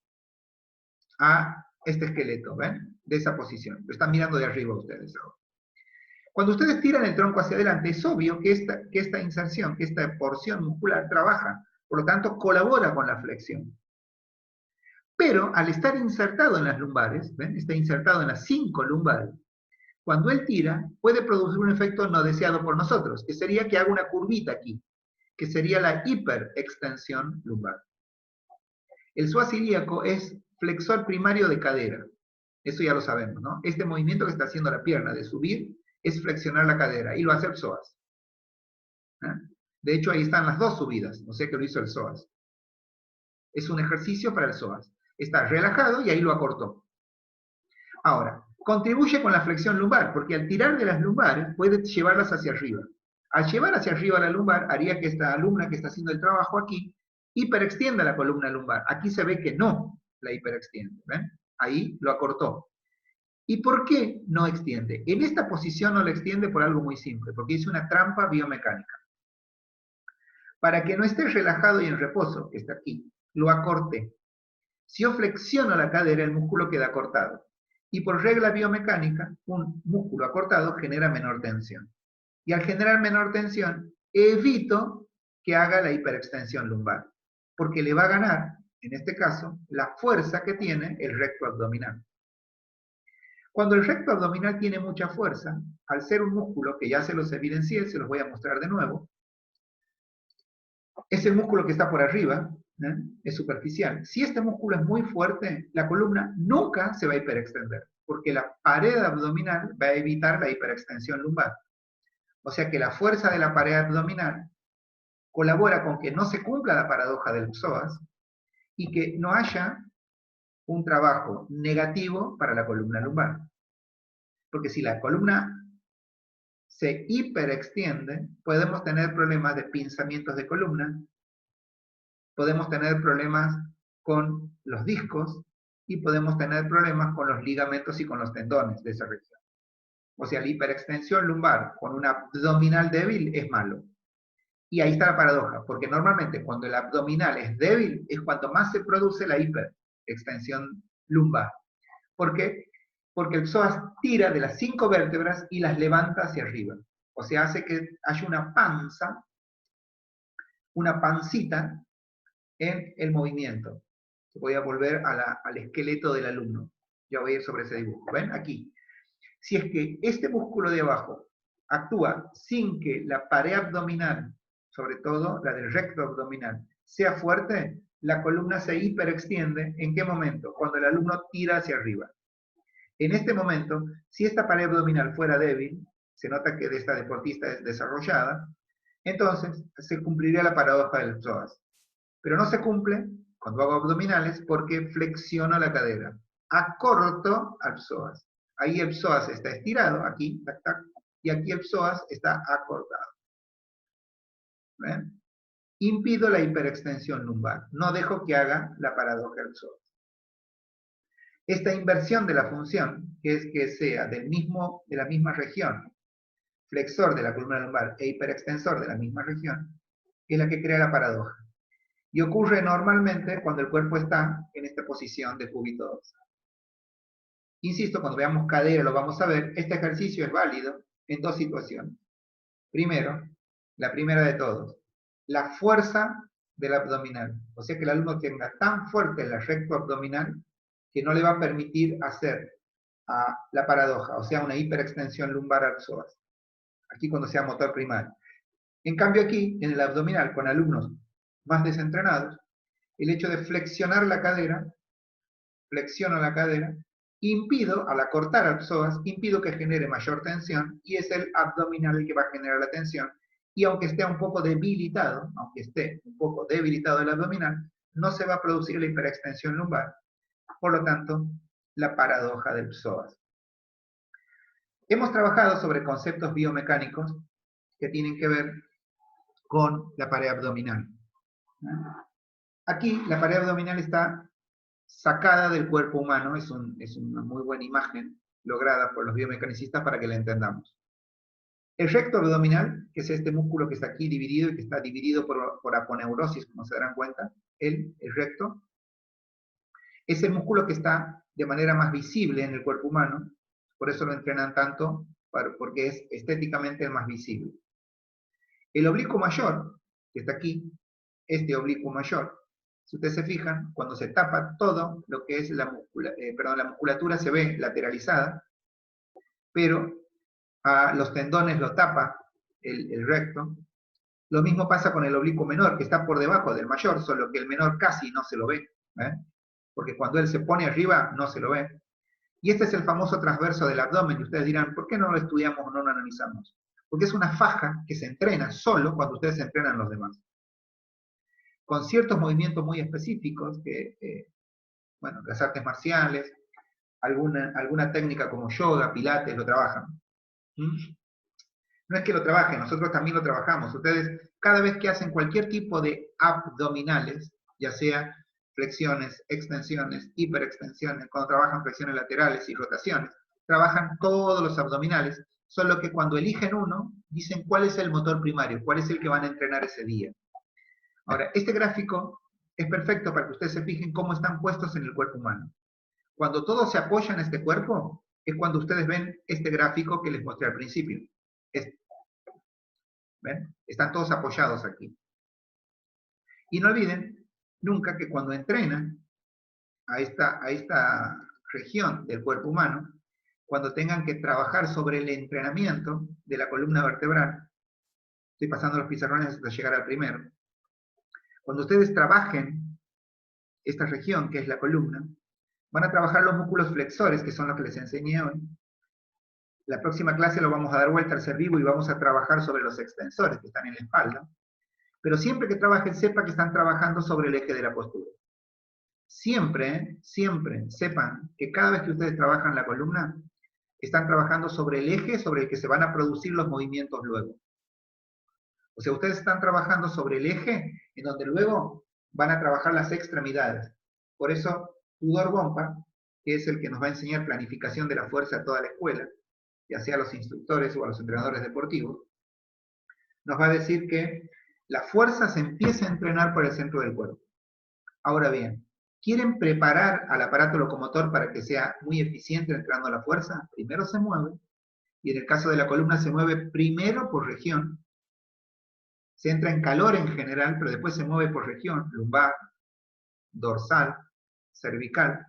a este esqueleto, ¿ven? De esa posición. Lo están mirando de arriba ustedes ahora. Cuando ustedes tiran el tronco hacia adelante, es obvio que esta inserción, que esta porción muscular trabaja, por lo tanto colabora con la flexión. Pero al estar insertado en las lumbares, ¿ven? Está insertado en las 5 lumbares, cuando él tira, puede producir un efecto no deseado por nosotros, que sería que haga una curvita aquí, que sería la hiperextensión lumbar. El psoas ilíaco es flexor primario de cadera. Eso ya lo sabemos, ¿no? Este movimiento que está haciendo la pierna de subir es flexionar la cadera, y lo hace el psoas. ¿Eh? De hecho, ahí están las 2 subidas, no sé qué lo hizo el psoas. Es un ejercicio para el psoas. Está relajado y ahí lo acortó. Ahora, contribuye con la flexión lumbar, porque al tirar de las lumbares puede llevarlas hacia arriba. Al llevar hacia arriba la lumbar, haría que esta alumna que está haciendo el trabajo aquí, hiperextienda la columna lumbar. Aquí se ve que no la hiperextiende, ¿ven? Ahí lo acortó. ¿Y por qué no extiende? En esta posición no la extiende por algo muy simple, porque hice una trampa biomecánica. Para que no esté relajado y en reposo, que está aquí, lo acorté. Si yo flexiono la cadera, el músculo queda acortado. Y por regla biomecánica, un músculo acortado genera menor tensión. Y al generar menor tensión, evito que haga la hiperextensión lumbar, porque le va a ganar, en este caso, la fuerza que tiene el recto abdominal. Cuando el recto abdominal tiene mucha fuerza, al ser un músculo que ya se los evidencié, se los voy a mostrar de nuevo, es el músculo que está por arriba, ¿eh? Es superficial. Si este músculo es muy fuerte, la columna nunca se va a hiperextender, porque la pared abdominal va a evitar la hiperextensión lumbar. O sea que la fuerza de la pared abdominal colabora con que no se cumpla la paradoja del psoas y que no haya un trabajo negativo para la columna lumbar. Porque si la columna se hiperextiende, podemos tener problemas de pinzamientos de columna, podemos tener problemas con los discos y podemos tener problemas con los ligamentos y con los tendones de esa región. O sea, la hiperextensión lumbar con un abdominal débil es malo. Y ahí está la paradoja, porque normalmente cuando el abdominal es débil es cuando más se produce la hiperextensión lumbar. ¿Por qué? Porque el psoas tira de las 5 vértebras y las levanta hacia arriba. O sea, hace que haya una panza, una pancita en el movimiento. Voy a volver al esqueleto del alumno. Ya voy a ir sobre ese dibujo. ¿Ven? Aquí. Si es que este músculo de abajo actúa sin que la pared abdominal, sobre todo la del recto abdominal, sea fuerte, la columna se hiperextiende. ¿En qué momento? Cuando el alumno tira hacia arriba. En este momento, si esta pared abdominal fuera débil, se nota que de esta deportista es desarrollada, entonces se cumpliría la paradoja del psoas. Pero no se cumple cuando hago abdominales porque flexiono la cadera. Acorto al psoas. Ahí el psoas está estirado, aquí, tac, tac, y aquí el psoas está acortado. ¿Ven? Impido la hiperextensión lumbar. No dejo que haga la paradoja del psoas. Esta inversión de la función, que es que sea de la misma región, flexor de la columna lumbar e hiperextensor de la misma región, es la que crea la paradoja. Y ocurre normalmente cuando el cuerpo está en esta posición de cúbito dorsal. Insisto, cuando veamos cadera lo vamos a ver, este ejercicio es válido en 2 situaciones. Primero, la primera de todos, la fuerza del abdominal. O sea que el alumno tenga tan fuerte el recto abdominal que no le va a permitir hacer la paradoja, o sea, una hiperextensión lumbar al psoas. Aquí cuando sea motor primario. En cambio aquí, en el abdominal, con alumnos más desentrenados, el hecho de flexionar la cadera, flexiono la cadera, impido, al acortar al psoas, impido que genere mayor tensión, y es el abdominal el que va a generar la tensión, y aunque esté un poco debilitado, el abdominal, no se va a producir la hiperextensión lumbar. Por lo tanto, la paradoja del psoas. Hemos trabajado sobre conceptos biomecánicos que tienen que ver con la pared abdominal. Aquí la pared abdominal está sacada del cuerpo humano, es una muy buena imagen lograda por los biomecanicistas para que la entendamos. El recto abdominal, que es este músculo que está aquí dividido y que está dividido por aponeurosis, como se darán cuenta, el recto, es el músculo que está de manera más visible en el cuerpo humano, por eso lo entrenan tanto porque es estéticamente el más visible. El oblicuo mayor, que está aquí, este oblicuo mayor, si ustedes se fijan, cuando se tapa todo lo que es la musculatura se ve lateralizada, pero a los tendones lo tapa el recto. Lo mismo pasa con el oblicuo menor, que está por debajo del mayor, solo que el menor casi no se lo ve, porque cuando él se pone arriba no se lo ve. Y este es el famoso transverso del abdomen, y ustedes dirán, ¿por qué no lo estudiamos o no lo analizamos? Porque es una faja que se entrena solo cuando ustedes se entrenan los demás. Con ciertos movimientos muy específicos, bueno, las artes marciales, alguna técnica como yoga, pilates, lo trabajan. No es que lo trabajen, nosotros también lo trabajamos. Ustedes, cada vez que hacen cualquier tipo de abdominales, ya sea flexiones, extensiones, hiperextensiones, cuando trabajan flexiones laterales y rotaciones, trabajan todos los abdominales, solo que cuando eligen uno, dicen cuál es el motor primario, cuál es el que van a entrenar ese día. Ahora, este gráfico es perfecto para que ustedes se fijen cómo están puestos en el cuerpo humano. Cuando todo se apoya en este cuerpo, es cuando ustedes ven este gráfico que les mostré al principio. ¿Ven? Están todos apoyados aquí. Y no olviden nunca que cuando entrenan a esta región del cuerpo humano, cuando tengan que trabajar sobre el entrenamiento de la columna vertebral, estoy pasando los pizarrones hasta llegar al primero, cuando ustedes trabajen esta región que es la columna, van a trabajar los músculos flexores, que son los que les enseñé hoy. La próxima clase lo vamos a dar vuelta al ser vivo y vamos a trabajar sobre los extensores que están en la espalda. Pero siempre que trabajen, sepa que están trabajando sobre el eje de la postura. Siempre, siempre sepan que cada vez que ustedes trabajan la columna, están trabajando sobre el eje sobre el que se van a producir los movimientos luego. O sea, ustedes están trabajando sobre el eje en donde luego van a trabajar las extremidades. Por eso, Tudor Bompa, que es el que nos va a enseñar planificación de la fuerza a toda la escuela, ya sea a los instructores o a los entrenadores deportivos, nos va a decir que la fuerza se empieza a entrenar por el centro del cuerpo. Ahora bien, ¿quieren preparar al aparato locomotor para que sea muy eficiente entrenando la fuerza? Primero se mueve, y en el caso de la columna se mueve primero por región, se entra en calor en general, pero después se mueve por región, lumbar, dorsal, cervical,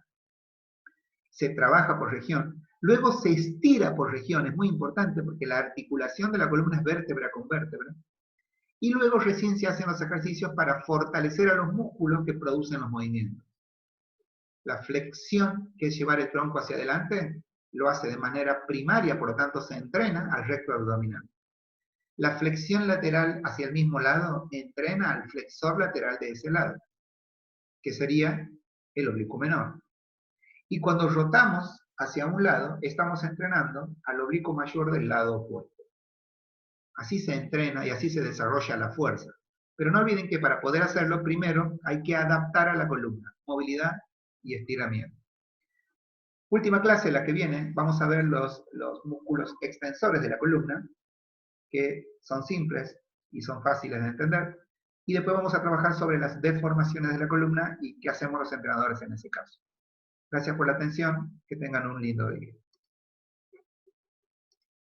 se trabaja por región, luego se estira por región, es muy importante porque la articulación de la columna es vértebra con vértebra, y luego recién se hacen los ejercicios para fortalecer a los músculos que producen los movimientos. La flexión, que es llevar el tronco hacia adelante, lo hace de manera primaria, por lo tanto se entrena al recto abdominal. La flexión lateral hacia el mismo lado entrena al flexor lateral de ese lado, que sería el oblicuo menor. Y cuando rotamos hacia un lado, estamos entrenando al oblicuo mayor del lado opuesto. Así se entrena y así se desarrolla la fuerza. Pero no olviden que para poder hacerlo, primero hay que adaptar a la columna, movilidad y estiramiento. Última clase, la que viene, vamos a ver los músculos extensores de la columna, que son simples y son fáciles de entender. Y después vamos a trabajar sobre las deformaciones de la columna y qué hacemos los entrenadores en ese caso. Gracias por la atención, que tengan un lindo día.